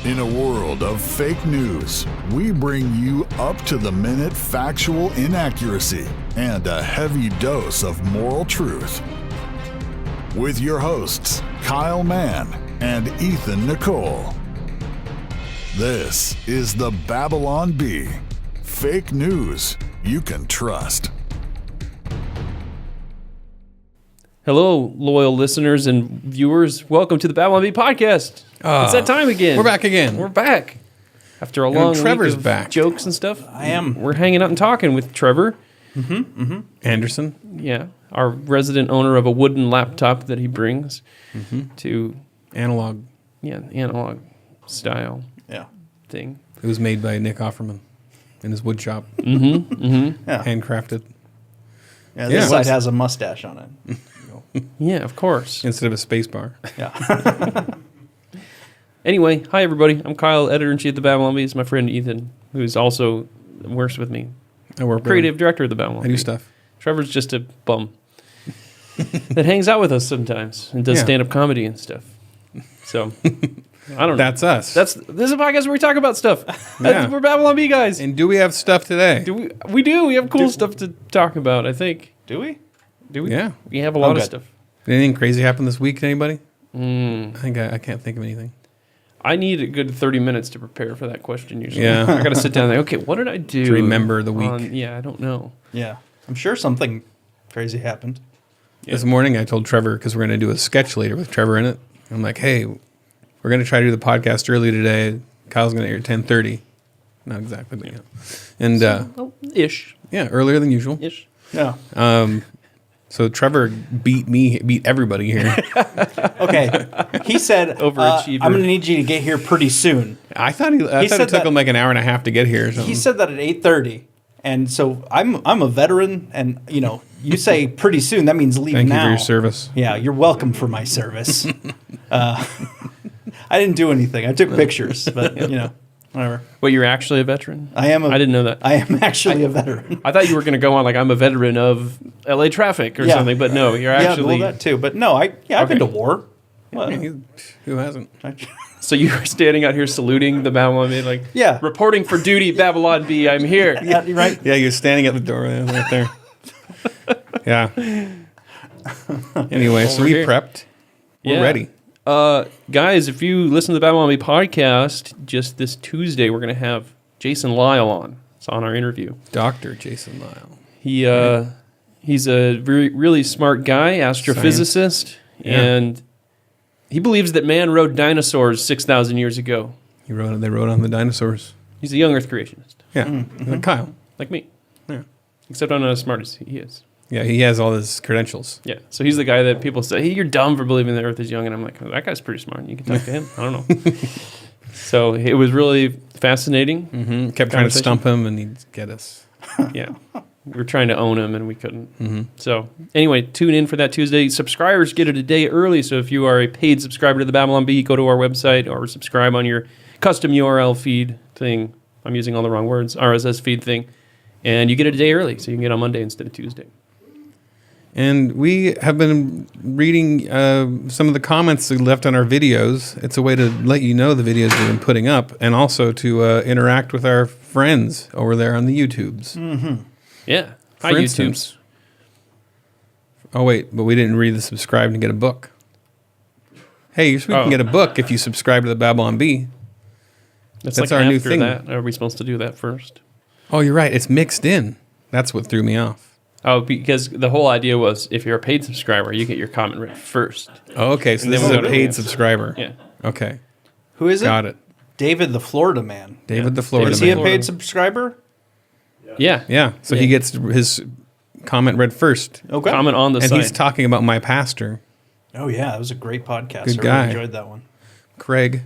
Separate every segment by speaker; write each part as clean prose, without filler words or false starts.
Speaker 1: In a world of fake news, we bring you up-to-the-minute factual inaccuracy and a heavy dose of moral truth. With your hosts, Kyle Mann and Ethan Nicole. This is the Babylon Bee. Fake news you can trust.
Speaker 2: Hello, loyal listeners and viewers. Welcome to the Babylon Bee podcast. It's that time again.
Speaker 3: We're back again.
Speaker 2: We're back. After a long
Speaker 3: Trevor's
Speaker 2: week of
Speaker 3: back.
Speaker 2: Jokes and stuff.
Speaker 4: I am.
Speaker 2: We're hanging out and talking with Trevor.
Speaker 3: Anderson.
Speaker 2: Yeah, our resident owner of a wooden laptop that he brings to
Speaker 3: Analog.
Speaker 2: analog style
Speaker 4: Yeah.
Speaker 2: thing.
Speaker 3: It was made by Nick Offerman in his wood shop.
Speaker 4: Yeah.
Speaker 3: Handcrafted.
Speaker 4: Yeah, this side has a mustache on it.
Speaker 2: Yeah, of course.
Speaker 3: Instead of a space bar.
Speaker 4: Yeah.
Speaker 2: Anyway, hi everybody. I'm Kyle, editor-in-chief of the Babylon Bee. It's my friend Ethan, who's also works with me.
Speaker 3: I work
Speaker 2: Creative director of the Babylon
Speaker 3: I
Speaker 2: Bee.
Speaker 3: do stuff.
Speaker 2: Trevor's just a bum that hangs out with us sometimes and does stand-up comedy and stuff. So, I don't know.
Speaker 3: That's us.
Speaker 2: This is a podcast where we talk about stuff.
Speaker 3: Yeah.
Speaker 2: We're Babylon Bee guys.
Speaker 3: And do we have stuff today?
Speaker 2: We do. We have cool stuff to talk about, I think.
Speaker 4: Do we?
Speaker 2: Do we?
Speaker 3: Yeah.
Speaker 2: We have a lot of
Speaker 4: good.
Speaker 2: stuff.
Speaker 3: Did anything crazy happen this week to anybody? I can't think of anything.
Speaker 2: I need a good 30 minutes to prepare for that question usually.
Speaker 3: Yeah.
Speaker 2: I got to sit down and think, okay, what did I do?
Speaker 3: To remember the week.
Speaker 2: Yeah, I don't know.
Speaker 4: Yeah. I'm sure something crazy happened.
Speaker 3: This morning I told Trevor, because we're going to do a sketch later with Trevor in it. I'm like, hey, we're going to try to do the podcast early today. Kyle's going to air at 10:30. Not exactly, but yeah. And
Speaker 2: Well, ish.
Speaker 3: yeah, earlier than usual.
Speaker 2: Ish.
Speaker 4: Yeah.
Speaker 3: So Trevor beat everybody here.
Speaker 4: Okay. He said,
Speaker 2: Overachiever.
Speaker 4: I'm going to need you to get here pretty soon.
Speaker 3: I thought it
Speaker 4: said
Speaker 3: took
Speaker 4: that-
Speaker 3: him like an hour and a half to get here or something.
Speaker 4: He said that at 8:30. And so I'm a veteran, and, you say pretty soon, that means leave
Speaker 3: Thank
Speaker 4: now.
Speaker 3: you for your service.
Speaker 4: Yeah, you're welcome for my service. I didn't do anything. I took pictures, but, whatever.
Speaker 2: Wait, you're actually a veteran?
Speaker 4: I
Speaker 2: didn't know that.
Speaker 4: I am actually a veteran.
Speaker 2: I thought you were going to go on like I'm a veteran of LA traffic or something, but no, you're actually.
Speaker 4: Yeah, well, that too. But no, I've been to war. Well,
Speaker 3: Who hasn't?
Speaker 2: So you were standing out here saluting the Babylon Bee, like,
Speaker 4: Yeah.
Speaker 2: reporting for duty, Babylon Bee, I'm here.
Speaker 4: yeah, right.
Speaker 3: Yeah, you're standing at the door right there. Yeah. Anyway, so
Speaker 2: Over
Speaker 3: we
Speaker 2: here.
Speaker 3: prepped. We're
Speaker 2: Yeah.
Speaker 3: ready.
Speaker 2: Guys, if you listen to the Babylon Bee podcast, just this Tuesday, we're going to have Jason Lyle on. It's on our interview.
Speaker 3: Dr. Jason Lyle.
Speaker 2: He's a really smart guy, astrophysicist,
Speaker 3: Yeah.
Speaker 2: and he believes that man rode dinosaurs 6,000 years ago.
Speaker 3: They wrote on the dinosaurs.
Speaker 2: He's a young Earth creationist,
Speaker 3: Yeah. Like Kyle.
Speaker 2: like me,
Speaker 3: Yeah.
Speaker 2: except I'm not as smart as he is.
Speaker 3: Yeah, he has all his credentials.
Speaker 2: Yeah, so he's the guy that people say, hey, you're dumb for believing the Earth is young, and I'm like, oh, that guy's pretty smart. You can talk to him. I don't know. So it was really fascinating.
Speaker 3: Kept trying to stump him, and he'd get us.
Speaker 2: Yeah. We were trying to own him, and we couldn't. So anyway, tune in for that Tuesday. Subscribers get it a day early, so if you are a paid subscriber to the Babylon Bee, go to our website or subscribe on your custom URL feed thing. I'm using all the wrong words. RSS feed thing. And you get it a day early, so you can get on Monday instead of Tuesday.
Speaker 3: And we have been reading some of the comments that left on our videos. It's a way to let you know the videos we've been putting up, and also to interact with our friends over there on the YouTubes.
Speaker 2: Yeah. Hi,
Speaker 3: For
Speaker 2: YouTubes.
Speaker 3: instance- Oh, wait, but we didn't read the subscribe to get a book. Hey, you can get a book if you subscribe to the Babylon Bee.
Speaker 2: That's
Speaker 3: That's
Speaker 2: like
Speaker 3: our new
Speaker 2: after
Speaker 3: thing.
Speaker 2: that. Are we supposed to do that first?
Speaker 3: Oh, you're right. It's mixed in. That's what threw me off.
Speaker 2: Oh, because the whole idea was if you're a paid subscriber, you get your comment read first.
Speaker 3: Oh, okay, so
Speaker 2: And
Speaker 3: this
Speaker 2: then
Speaker 3: is
Speaker 2: we'll
Speaker 3: a
Speaker 2: go to
Speaker 3: paid
Speaker 2: the-
Speaker 3: subscriber.
Speaker 2: Yeah.
Speaker 3: Okay,
Speaker 4: Who is it?
Speaker 3: got it.
Speaker 4: David the Florida Man.
Speaker 3: David the Florida
Speaker 4: Is he a
Speaker 3: Man.
Speaker 4: paid subscriber?
Speaker 2: Yeah.
Speaker 3: Yeah, so he gets his comment read first.
Speaker 4: Okay.
Speaker 2: Comment on the
Speaker 3: And
Speaker 2: site.
Speaker 3: he's talking about my pastor,
Speaker 4: Oh, yeah. That was a great podcast.
Speaker 3: Good
Speaker 4: I
Speaker 3: guy.
Speaker 4: really enjoyed that one.
Speaker 3: Craig.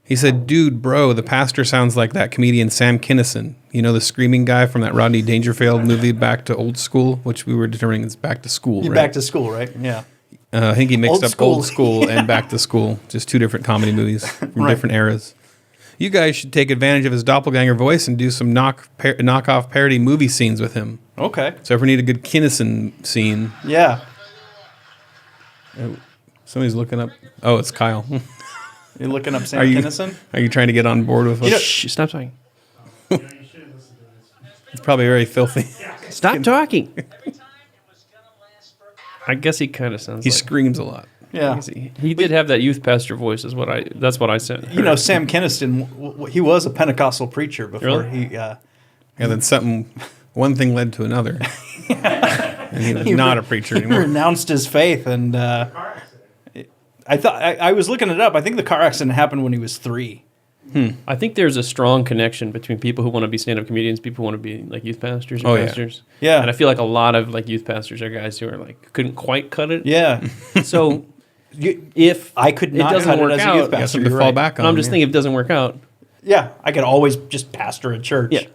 Speaker 3: He said, dude, bro, the pastor sounds like that comedian Sam Kinison. You know, the screaming guy from that Rodney Dangerfield movie Back to Old School, which we were determining is Back to School,
Speaker 4: You're
Speaker 3: right?
Speaker 4: back to school, right? Yeah.
Speaker 3: I think he mixed
Speaker 4: Old
Speaker 3: up
Speaker 4: School.
Speaker 3: Old School and Back to School, just two different comedy movies from different eras. You guys should take advantage of his doppelganger voice and do some knockoff parody movie scenes with him.
Speaker 4: Okay.
Speaker 3: So if we need a good Kinison scene,
Speaker 4: Yeah.
Speaker 3: somebody's looking up. Oh, it's Kyle.
Speaker 4: You looking up Sam
Speaker 3: Are you-
Speaker 4: Kinison?
Speaker 3: Are you trying to get on board with what?
Speaker 2: Shh, stop talking.
Speaker 3: It's probably very filthy.
Speaker 2: Stop talking. I guess he kind of sounds
Speaker 3: He
Speaker 2: like...
Speaker 3: screams a lot.
Speaker 4: Yeah.
Speaker 2: He did have that youth pastor voice. That's what I said.
Speaker 4: You know, Sam Kinison, he was a Pentecostal preacher before
Speaker 2: Really?
Speaker 4: he...
Speaker 3: And then one thing led to another. And he was not a preacher
Speaker 4: He
Speaker 3: anymore.
Speaker 4: renounced his faith, and I was looking it up. I think the car accident happened when he was 3.
Speaker 2: I think there's a strong connection between people who want to be stand-up comedians, people who want to be like youth pastors and
Speaker 3: Oh, yeah.
Speaker 2: pastors.
Speaker 4: Yeah.
Speaker 2: And I feel like a lot of like youth pastors are guys who are like couldn't quite cut it.
Speaker 4: Yeah.
Speaker 2: So if
Speaker 4: I could not
Speaker 2: it doesn't
Speaker 4: cut it
Speaker 2: work
Speaker 4: as a
Speaker 2: out,
Speaker 4: youth
Speaker 3: You got
Speaker 4: pastor.
Speaker 3: something to
Speaker 4: You're
Speaker 3: fall
Speaker 4: right.
Speaker 3: back on.
Speaker 2: I'm just
Speaker 3: yeah.
Speaker 2: thinking if it doesn't work out,
Speaker 4: Yeah, I could always just pastor a church.
Speaker 2: yeah.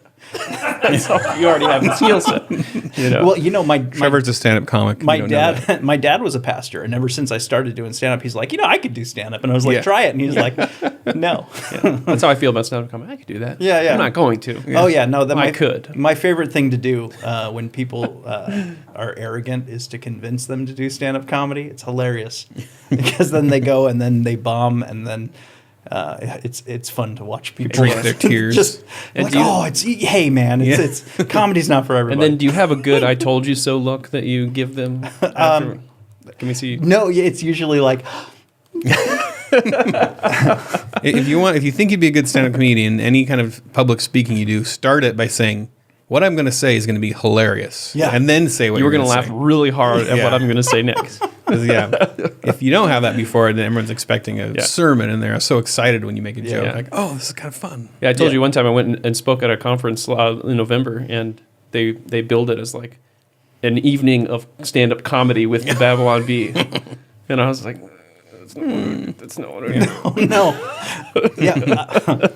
Speaker 2: So you already have the skill set. You know?
Speaker 4: Well, you know, my
Speaker 3: Trevor's a stand-up comic.
Speaker 4: my
Speaker 3: You don't know that.
Speaker 4: dad my dad was a pastor, and ever since I started doing stand-up, he's like, I could do stand-up, and I was like,
Speaker 3: Yeah.
Speaker 4: try it, and he's like, no.
Speaker 2: That's how I feel about stand-up comedy. I could do that.
Speaker 4: Yeah, yeah.
Speaker 2: I'm not going to.
Speaker 4: Oh yeah, no.
Speaker 2: I could.
Speaker 4: My favorite thing to do when people are arrogant is to convince them to do stand-up comedy. It's hilarious because then they go and then they bomb, and then it's fun to watch people
Speaker 3: Drink their tears.
Speaker 4: Just
Speaker 2: And
Speaker 4: like,
Speaker 2: do you-
Speaker 4: hey man, it's comedy's not for
Speaker 2: And
Speaker 4: everybody.
Speaker 2: then do you have a good "I told you so" look that you give them? After? Can we see?
Speaker 4: no, it's usually like
Speaker 3: If you think you'd be a good stand-up comedian, any kind of public speaking you do, start it by saying, "What I'm going to say is going to be hilarious,"
Speaker 4: Yeah.
Speaker 3: and then say what
Speaker 2: You were
Speaker 3: going to
Speaker 2: laugh really hard at
Speaker 3: Yeah.
Speaker 2: what I'm going to say next.
Speaker 3: If you don't have that before, then everyone's expecting a
Speaker 2: Yeah.
Speaker 3: sermon, and they're so excited when you make a joke,
Speaker 2: Yeah.
Speaker 3: like, "Oh, this is kind of fun."
Speaker 2: Yeah, I told
Speaker 4: Yeah.
Speaker 2: you one time I went and spoke at a conference in November, and they billed it as like an evening of stand-up comedy with the Babylon Bee, and I was like, that's not what I do.
Speaker 4: no, yeah.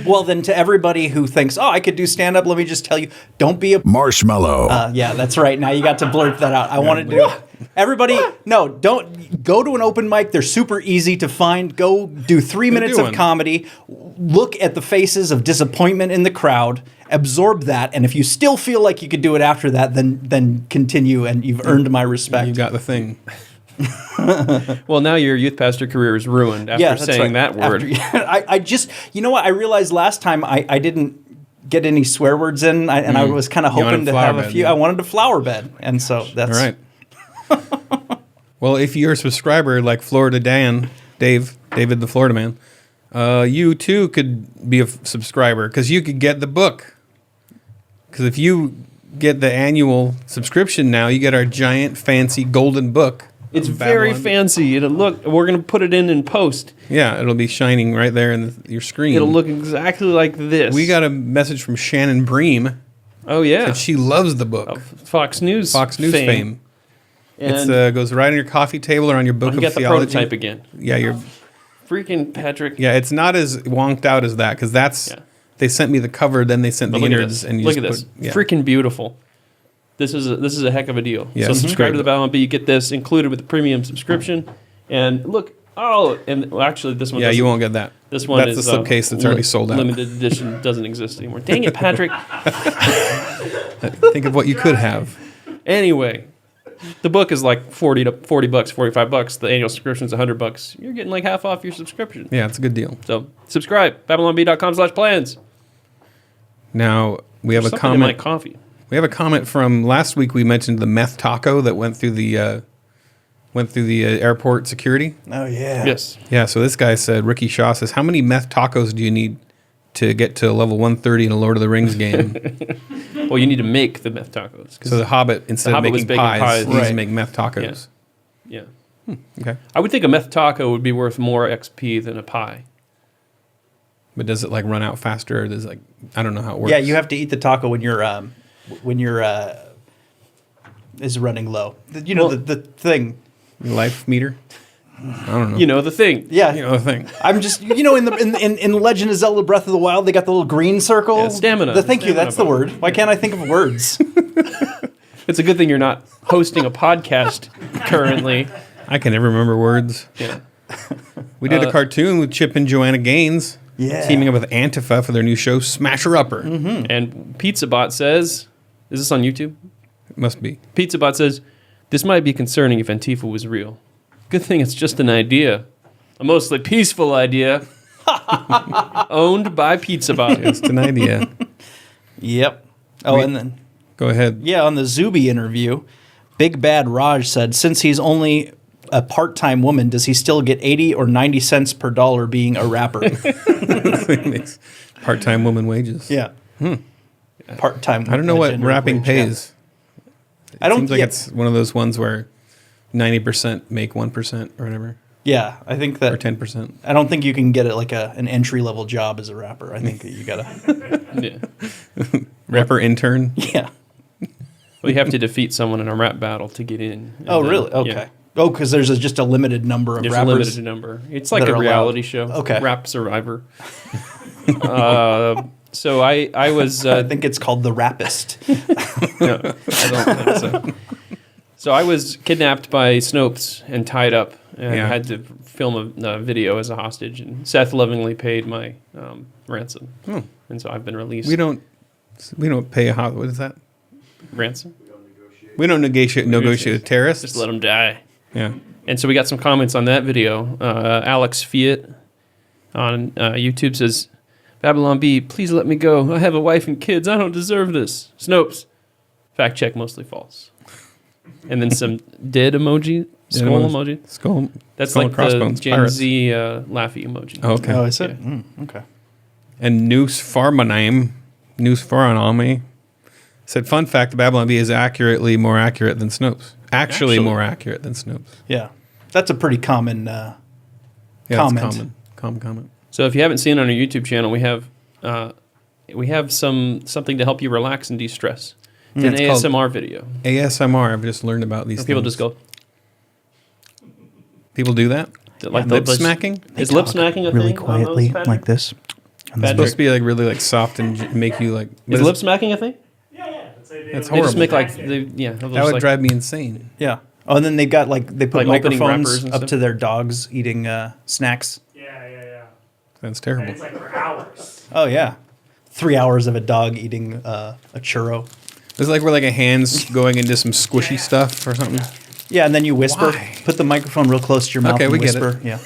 Speaker 4: Well, then to everybody who thinks, I could do stand-up, let me just tell you, don't be a
Speaker 1: Marshmallow.
Speaker 4: yeah, that's right. Now you got to blurt that out. I want to do everybody. No, don't go to an open mic. They're super easy to find. Go do 3 minutes
Speaker 3: do
Speaker 4: of
Speaker 3: one.
Speaker 4: comedy. Look at the faces of disappointment in the crowd. Absorb that, and if you still feel like you could do it after that, then continue, and you've earned my respect.
Speaker 3: You got the thing.
Speaker 2: Well, now your youth pastor career is ruined after
Speaker 4: that's
Speaker 2: saying
Speaker 4: right.
Speaker 2: that word.
Speaker 4: I just, you know what? I realized last time I didn't get any swear words in, and I was kind of
Speaker 3: You wanted
Speaker 4: hoping to
Speaker 3: flower
Speaker 4: have a
Speaker 3: bed,
Speaker 4: few.
Speaker 3: yeah.
Speaker 4: I wanted a flower bed, and so that's
Speaker 3: All right. Well, if you're a subscriber like Florida David the Florida Man, you too could be a subscriber because you could get the book. Because if you get the annual subscription now, you get our giant fancy golden book.
Speaker 2: It's
Speaker 3: of
Speaker 2: very
Speaker 3: Babylon.
Speaker 2: fancy. We're going to put it in post.
Speaker 3: Yeah, it'll be shining right there in your screen.
Speaker 2: It'll look exactly like this.
Speaker 3: We got a message from Shannon Bream
Speaker 2: Oh yeah,
Speaker 3: that she loves the book.
Speaker 2: Fox News.
Speaker 3: Fox News fame.
Speaker 2: And
Speaker 3: It goes right on your coffee table or on your book
Speaker 2: I
Speaker 3: of
Speaker 2: got the
Speaker 3: theology.
Speaker 2: prototype again.
Speaker 3: Yeah,
Speaker 2: Freaking Patrick.
Speaker 3: yeah, it's not as wonked out as that because that's
Speaker 2: Yeah.
Speaker 3: they sent me the cover, then they sent
Speaker 2: But
Speaker 3: the
Speaker 2: look at
Speaker 3: innards,
Speaker 2: this.
Speaker 3: and you
Speaker 2: Look at
Speaker 3: just
Speaker 2: this.
Speaker 3: put- yeah.
Speaker 2: Freaking beautiful. This is a heck of a deal.
Speaker 3: Yeah,
Speaker 2: So
Speaker 3: it's
Speaker 2: subscribe
Speaker 3: great.
Speaker 2: to the Babylon Bee. You get this included with the premium subscription. And look, actually this one.
Speaker 3: Yeah,
Speaker 2: doesn't-
Speaker 3: you won't get that.
Speaker 2: This one
Speaker 3: That's
Speaker 2: is
Speaker 3: the slipcase that's already sold out.
Speaker 2: Limited edition doesn't exist anymore. Dang it, Patrick.
Speaker 3: Think of what you could have.
Speaker 2: Anyway, the book is like $40 to $40, $45. The annual subscription is $100. You're getting like half off your subscription.
Speaker 3: Yeah, it's a good deal.
Speaker 2: So subscribe. BabylonB.com/plans.
Speaker 3: Now we have a
Speaker 2: Something in my
Speaker 3: comment.
Speaker 2: coffee.
Speaker 3: We have a comment from last week. We mentioned the meth taco that went through the airport security.
Speaker 4: Oh yeah.
Speaker 2: Yes.
Speaker 3: Yeah, so this guy said, Ricky Shaw says, how many meth tacos do you need to get to level 130 in a Lord of the Rings game?
Speaker 2: Well, you need to make the meth tacos. 'cause-
Speaker 3: So the Hobbit, instead
Speaker 2: Hobbit
Speaker 3: of
Speaker 2: was
Speaker 3: making
Speaker 2: baking
Speaker 3: pies,
Speaker 2: pies.
Speaker 3: he needs to
Speaker 4: Right.
Speaker 3: make meth tacos.
Speaker 2: yeah.
Speaker 3: Okay.
Speaker 2: I would think a meth taco would be worth more XP than a pie.
Speaker 3: But does it like run out faster? Or does it, like, I don't know how it works.
Speaker 4: Yeah, you have to eat the taco when your is running low. You know
Speaker 2: Well-
Speaker 4: the thing.
Speaker 3: Life meter? I don't know.
Speaker 2: You know the thing.
Speaker 4: Yeah.
Speaker 3: You know the thing.
Speaker 4: I'm just in Legend of Zelda Breath of the Wild they got the little green circle.
Speaker 2: Yeah, stamina.
Speaker 4: Thank you.
Speaker 2: Stamina
Speaker 4: That's the
Speaker 2: bar.
Speaker 4: word. Why can't I think of words?
Speaker 2: It's a good thing you're not hosting a podcast currently.
Speaker 3: I can never remember words.
Speaker 2: Yeah.
Speaker 3: We did a cartoon with Chip and Joanna Gaines.
Speaker 4: Yeah.
Speaker 3: Teaming up with Antifa for their new show, Smasher Upper.
Speaker 2: And PizzaBot says, is this on YouTube?
Speaker 3: It must be.
Speaker 2: PizzaBot says, this might be concerning if Antifa was real. Good thing it's just an idea. A mostly peaceful idea. Owned by Pizza Bot.
Speaker 3: Just an idea.
Speaker 4: Yep. Oh, and then
Speaker 3: Go ahead.
Speaker 4: yeah, on the Zuby interview, Big Bad Raj said, since he's only a part-time woman, does he still get 80 or 90 cents per dollar being a rapper?
Speaker 3: Makes part-time woman wages.
Speaker 4: Yeah. Part-time.
Speaker 3: I don't know what
Speaker 4: gender
Speaker 3: rapping
Speaker 4: wage, yeah.
Speaker 3: pays.
Speaker 4: I don't
Speaker 3: Seems like
Speaker 4: yeah,
Speaker 3: it's one of those ones where 90% make 1% or whatever,
Speaker 4: yeah, I think that
Speaker 3: or 10%.
Speaker 4: I don't think you can get it like an entry-level job as a rapper. I think that you gotta.
Speaker 2: Yeah.
Speaker 3: Rapper intern.
Speaker 4: Yeah.
Speaker 2: We have to defeat someone in a rap battle to get in. And
Speaker 4: Oh,
Speaker 2: then-
Speaker 4: really? Okay.
Speaker 2: yeah.
Speaker 4: Oh, because there's just a limited number of
Speaker 2: There's
Speaker 4: rappers.
Speaker 2: a limited number. It's like
Speaker 4: that
Speaker 2: a
Speaker 4: are allowed.
Speaker 2: reality show.
Speaker 4: Okay.
Speaker 2: Rap Survivor. So I was.
Speaker 4: I think it's called The Rappist.
Speaker 2: No, I don't think so. So I was kidnapped by Snopes and tied up, and
Speaker 3: Yeah.
Speaker 2: had to film a video as a hostage. And Seth lovingly paid my ransom, and so I've been released.
Speaker 3: We don't pay a hot. What is that?
Speaker 2: ransom.
Speaker 3: We don't negotiate with terrorists.
Speaker 2: Just let them die.
Speaker 3: Yeah.
Speaker 2: And so we got some comments on that video. Alex Fiat on YouTube says, Babylon B, please let me go. I have a wife and kids. I don't deserve this. Snopes. Fact check, mostly false. And then some dead emoji, skull emoji.
Speaker 3: Skull.
Speaker 2: That's
Speaker 3: skull
Speaker 2: like
Speaker 3: and
Speaker 2: the
Speaker 3: crossbones.
Speaker 2: Gen
Speaker 3: Pirates.
Speaker 2: Z laughy emoji.
Speaker 3: Oh, okay.
Speaker 4: Oh, is it?
Speaker 2: Yeah.
Speaker 4: Okay.
Speaker 3: And Noose Farmaname, Noose Faranami, said, fun fact, the Babylon Bee is more accurate than Snopes. Actually more accurate than Snopes.
Speaker 4: Yeah. That's a pretty common
Speaker 3: Yeah,
Speaker 4: comment.
Speaker 3: it's common comment.
Speaker 2: So if you haven't seen on our YouTube channel, we have something to help you relax and de-stress. It's an
Speaker 3: it's called
Speaker 2: ASMR video.
Speaker 3: ASMR, I've just learned about these
Speaker 2: Where people
Speaker 3: things.
Speaker 2: just go,
Speaker 3: People do that?
Speaker 2: like
Speaker 3: Lip
Speaker 2: the
Speaker 3: smacking?
Speaker 2: Is lip smacking a
Speaker 4: really
Speaker 2: thing? on those,
Speaker 4: quietly
Speaker 2: Patrick?
Speaker 4: like this.
Speaker 3: It's supposed to be like really like soft and make you like...
Speaker 2: Is lip smacking a thing?
Speaker 3: That's
Speaker 2: They
Speaker 3: horrible.
Speaker 2: just make like, have
Speaker 3: That
Speaker 2: those,
Speaker 3: would
Speaker 2: like,
Speaker 3: drive me insane.
Speaker 4: Yeah. Oh, and then they've got they put
Speaker 2: Like opening wrappers
Speaker 4: microphones
Speaker 2: and
Speaker 4: up
Speaker 2: stuff?
Speaker 4: to their dogs eating snacks.
Speaker 5: Yeah.
Speaker 3: That's terrible.
Speaker 5: It's like for hours.
Speaker 4: Oh yeah, 3 hours of a dog eating a churro.
Speaker 3: It's like where like a hand's going into some squishy stuff or something.
Speaker 4: Yeah, and then you whisper.
Speaker 3: Why?
Speaker 4: Put the microphone real close to your mouth
Speaker 3: Okay,
Speaker 4: and
Speaker 3: we get it.
Speaker 4: whisper. Yeah.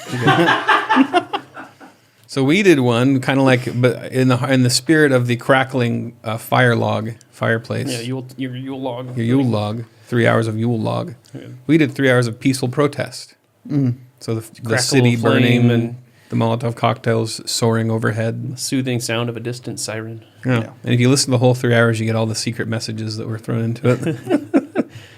Speaker 3: So we did one kind of like, but in the spirit of the crackling fireplace.
Speaker 2: yeah, your Yule log.
Speaker 3: Your Yule log, 3 hours of Yule log.
Speaker 2: Yeah.
Speaker 3: We did 3 hours of peaceful protest. So the
Speaker 2: Crackle
Speaker 3: city
Speaker 2: of flame
Speaker 3: burning
Speaker 2: and-
Speaker 3: the Molotov cocktails soaring overhead.
Speaker 2: Soothing sound of a distant siren.
Speaker 3: Yeah. And if you listen to the whole 3 hours, you get all the secret messages that were thrown into it.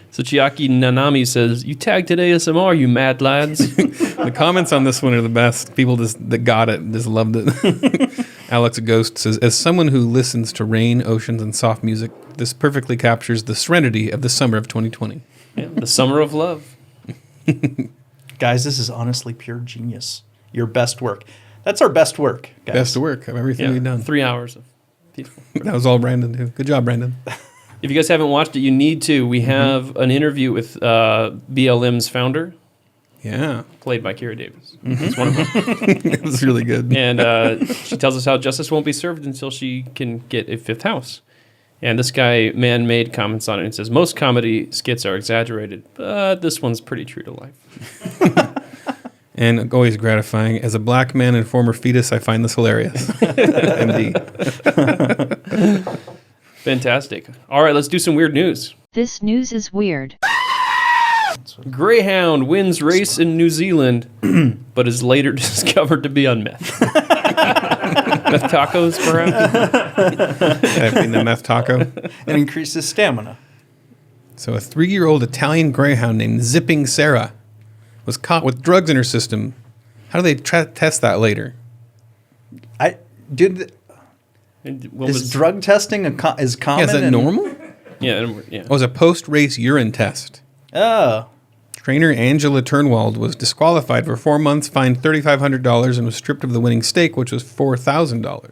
Speaker 2: So Chiaki Nanami says, "You tagged today ASMR, you mad lads."
Speaker 3: The comments on this one are the best. People that got it just loved it. Alex Ghost says, as someone who listens to rain, oceans, and soft music, this perfectly captures the serenity of the summer of 2020.
Speaker 2: Yeah, the summer of love.
Speaker 4: Guys, this is honestly pure genius. Your best work. That's our best work, guys.
Speaker 3: Best work of everything
Speaker 2: Yeah,
Speaker 3: we've done.
Speaker 2: 3 hours of peaceful.
Speaker 3: That was all Brandon too. Good job, Brandon.
Speaker 2: If you guys haven't watched it, you need to. We have an interview with BLM's founder,
Speaker 3: Yeah.
Speaker 2: played by Kira Davis. It's one of them.
Speaker 3: It was really good.
Speaker 2: And she tells us how justice won't be served until she can get a fifth house. And this guy, man-made, comments on it and says, most comedy skits are exaggerated, but this one's pretty true to life.
Speaker 3: And always gratifying. As a black man and former fetus, I find this hilarious. MD.
Speaker 2: Fantastic. All right, let's do some weird news.
Speaker 6: This news is weird.
Speaker 2: Greyhound wins race in New Zealand, but is later discovered to be on meth. Meth tacos, perhaps?
Speaker 3: Having the meth taco.
Speaker 4: And increases stamina.
Speaker 3: So a 3-year-old Italian greyhound named Zipping Sarah was caught with drugs in her system. How do they test that later?
Speaker 2: And what
Speaker 4: Is
Speaker 2: was-
Speaker 4: drug testing is common?
Speaker 3: Yeah, is that
Speaker 4: and-
Speaker 3: normal?
Speaker 2: Yeah, yeah.
Speaker 3: It was a post-race urine test.
Speaker 4: Oh.
Speaker 3: Trainer Angela Turnwald was disqualified for 4 months, fined $3,500, and was stripped of the winning stake, which was $4,000.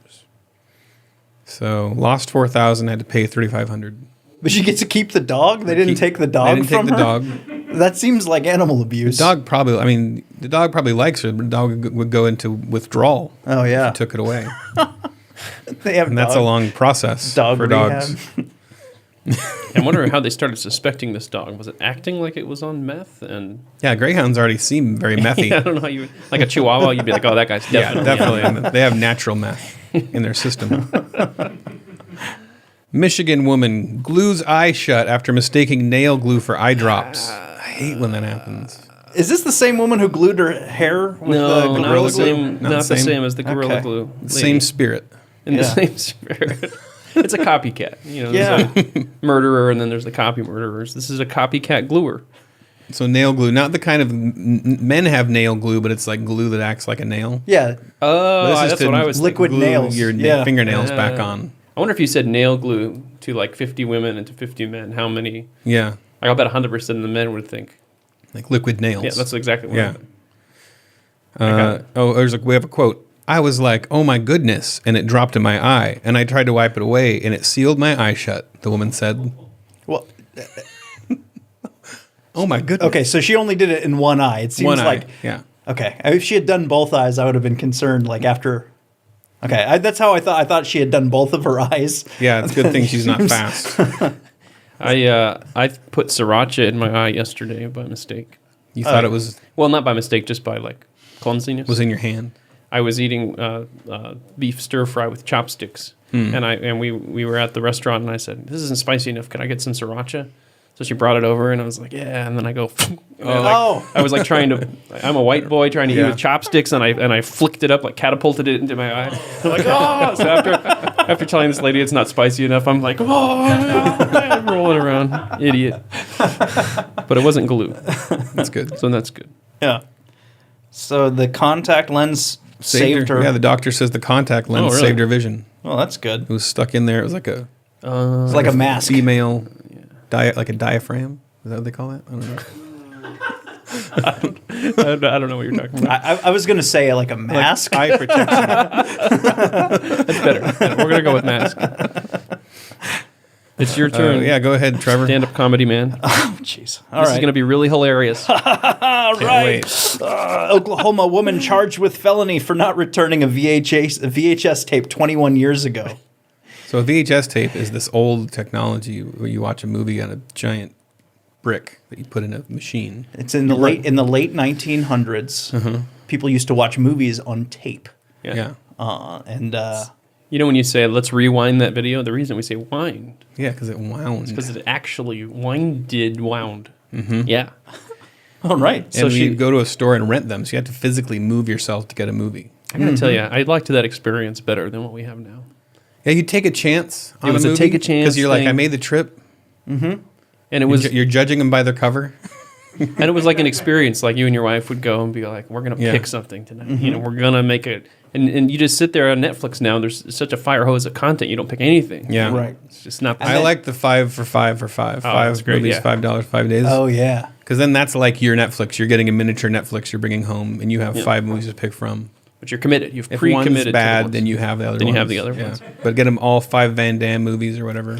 Speaker 3: So lost $4,000, had to pay $3,500.
Speaker 4: But she gets to keep the dog? They didn't take the dog
Speaker 3: They didn't
Speaker 4: from
Speaker 3: take the
Speaker 4: her?
Speaker 3: dog.
Speaker 4: That seems like animal abuse.
Speaker 3: The dog probably likes her, but the dog would go into withdrawal.
Speaker 4: Oh, yeah.
Speaker 3: If you took it away.
Speaker 4: They have
Speaker 3: And that's a long process
Speaker 4: dog
Speaker 3: for
Speaker 4: rehab.
Speaker 3: dogs.
Speaker 2: I'm wondering how they started suspecting this dog. Was it acting like it was on meth? And
Speaker 3: Yeah, greyhounds already seem very methy.
Speaker 2: I don't know how you like a Chihuahua. You'd be like, oh, that guy's definitely.
Speaker 3: Yeah, definitely. They have natural meth in their system. Michigan woman glues eye shut after mistaking nail glue for eye drops. I hate when that happens.
Speaker 4: Is this the same woman who glued her hair with
Speaker 2: No,
Speaker 4: the
Speaker 2: not
Speaker 4: gorilla
Speaker 2: the
Speaker 4: glue?
Speaker 2: same.
Speaker 3: Not
Speaker 2: Not
Speaker 3: the
Speaker 2: the
Speaker 3: same?
Speaker 2: same as the gorilla
Speaker 4: Okay.
Speaker 2: glue. lady.
Speaker 3: Same spirit.
Speaker 2: in the
Speaker 4: Yeah.
Speaker 2: same spirit. It's a copycat. You know,
Speaker 4: Yeah.
Speaker 2: there's a murderer and then there's the copy murderers. This is a copycat gluer.
Speaker 3: So nail glue, not the kind of men have nail glue, but it's like glue that acts like a nail.
Speaker 4: Yeah.
Speaker 2: Oh,
Speaker 3: This is
Speaker 2: that's
Speaker 3: to
Speaker 2: what I was
Speaker 4: liquid
Speaker 2: thinking.
Speaker 3: Glue
Speaker 4: nails.
Speaker 3: your
Speaker 4: Yeah.
Speaker 3: fingernails back on.
Speaker 2: I wonder if you said nail glue to like 50 women and to 50 men, how many?
Speaker 3: Yeah,
Speaker 2: I'll bet 100% of the men would think.
Speaker 3: like liquid nails.
Speaker 2: Yeah, that's exactly what
Speaker 3: Yeah.
Speaker 2: I meant.
Speaker 3: We have a quote. I was like, oh my goodness, and it dropped in my eye, and I tried to wipe it away, and it sealed my eye shut, the woman said.
Speaker 4: Well,
Speaker 3: Oh my goodness.
Speaker 4: okay, so she only did it in one eye. It seems
Speaker 3: One eye,
Speaker 4: like
Speaker 3: yeah.
Speaker 4: Okay, if she had done both eyes, I would have been concerned. Like after, okay, that's how I thought. I thought she had done both of her eyes.
Speaker 3: Yeah, it's a good thing she's not fast.
Speaker 2: I put sriracha in my eye yesterday by mistake.
Speaker 3: You thought it was
Speaker 2: Well, not by mistake, just by like clumsiness.
Speaker 3: in your hand.
Speaker 2: I was eating beef stir fry with chopsticks, and we were at the restaurant, and I said, "This isn't spicy enough. Can I get some sriracha?" So she brought it over, and I was like, "Yeah." And then I go, I was like trying to. I'm a white boy trying to eat
Speaker 3: Yeah.
Speaker 2: with chopsticks, and I flicked it up, like catapulted it into my eye. I'm like, oh! So after telling this lady it's not spicy enough, I'm like, oh, I'm rolling around, idiot. But it wasn't glue,
Speaker 3: That's good.
Speaker 2: so that's good.
Speaker 4: Yeah. So the contact lens saved her.
Speaker 3: Yeah, the doctor says the contact lens
Speaker 2: really?
Speaker 3: saved her vision.
Speaker 4: Well, that's good.
Speaker 3: It was stuck in there. It was like a
Speaker 4: It's like a mask.
Speaker 3: female, like a diaphragm. Is that what they call that? I don't know.
Speaker 2: I don't know what you're talking about.
Speaker 4: I was going to say like a mask.
Speaker 3: Eye protection.
Speaker 2: That's better. We're gonna go with mask. It's your turn.
Speaker 3: Yeah, go ahead, Trevor.
Speaker 2: Stand-up comedy, man.
Speaker 4: Jeez. All
Speaker 2: This
Speaker 4: right.
Speaker 2: is gonna be really hilarious.
Speaker 4: All
Speaker 3: Can't
Speaker 4: right.
Speaker 3: wait.
Speaker 4: Oklahoma woman charged with felony for not returning a VHS tape 21 years ago.
Speaker 3: So a VHS tape is this old technology where you watch a movie on a giant brick that you put in a machine.
Speaker 4: It's in the late 1900s. People used to watch movies on tape,
Speaker 3: Yeah.
Speaker 4: and
Speaker 2: You know when you say let's rewind that video, the reason we say wind
Speaker 3: Yeah, because it wound.
Speaker 2: because it actually wound. Yeah.
Speaker 4: all right.
Speaker 3: And
Speaker 2: so
Speaker 3: you'd go to a store and rent them, so you had to physically move yourself to get a movie.
Speaker 2: I gotta tell you, I liked that experience better than what we have now.
Speaker 3: Yeah, you'd take a chance on
Speaker 2: It was
Speaker 3: a
Speaker 2: a
Speaker 3: movie
Speaker 2: take a chance
Speaker 3: because you're like,
Speaker 2: thing.
Speaker 3: I made the trip.
Speaker 2: And it was
Speaker 3: You're judging them by their cover.
Speaker 2: and it was like an experience. Like you and your wife would go and be like, "We're gonna
Speaker 3: Yeah.
Speaker 2: pick something tonight. You know, we're gonna make it." And you just sit there on Netflix now. There's such a fire hose of content. You don't pick anything.
Speaker 3: Yeah,
Speaker 4: Right.
Speaker 2: It's just not.
Speaker 3: I like the 5 for 5 for 5.
Speaker 2: Oh,
Speaker 3: Five
Speaker 2: that's great,
Speaker 3: movies,
Speaker 2: yeah.
Speaker 3: $5, 5 days.
Speaker 4: Oh yeah.
Speaker 3: Because then that's like your Netflix. You're getting a miniature Netflix you're bringing home, and you have 5 movies to pick from.
Speaker 2: But you're committed. You've
Speaker 3: If
Speaker 2: pre-committed.
Speaker 3: one's
Speaker 2: to
Speaker 3: bad,
Speaker 2: the ones.
Speaker 3: then you have the other
Speaker 2: Then
Speaker 3: ones.
Speaker 2: you have the other ones.
Speaker 3: But get them all 5 Van Damme movies or whatever.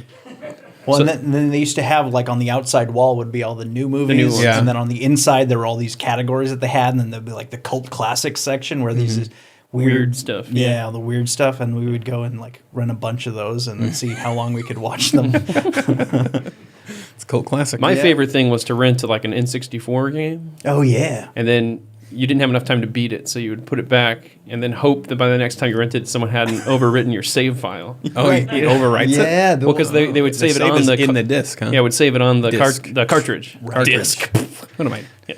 Speaker 4: Well, and then they used to have like on the outside wall would be all the new movies,
Speaker 2: new ones.
Speaker 3: Yeah.
Speaker 4: and then on the inside there were all these categories that they had, and then there'd be like the cult classics section where these
Speaker 2: Weird stuff.
Speaker 4: Yeah, all the weird stuff, and we would go and like rent a bunch of those and then see how long we could watch them.
Speaker 3: It's a cult classic.
Speaker 2: My
Speaker 4: Yeah.
Speaker 2: favorite thing was to rent like an N64 game,
Speaker 4: Oh yeah.
Speaker 2: and then you didn't have enough time to beat it, so you would put it back, and then hope that by the next time you rented, someone hadn't overwritten your save file.
Speaker 3: Oh, it overwrites it?
Speaker 4: Yeah,
Speaker 2: Well, because they would
Speaker 3: The
Speaker 2: save it
Speaker 3: save
Speaker 2: on
Speaker 3: is
Speaker 2: the
Speaker 3: in the disc, huh?
Speaker 2: Yeah, it would save it on the
Speaker 3: Disc.
Speaker 2: the cartridge.
Speaker 3: Cartridge.
Speaker 2: Disc.
Speaker 3: What am I?
Speaker 2: Yeah.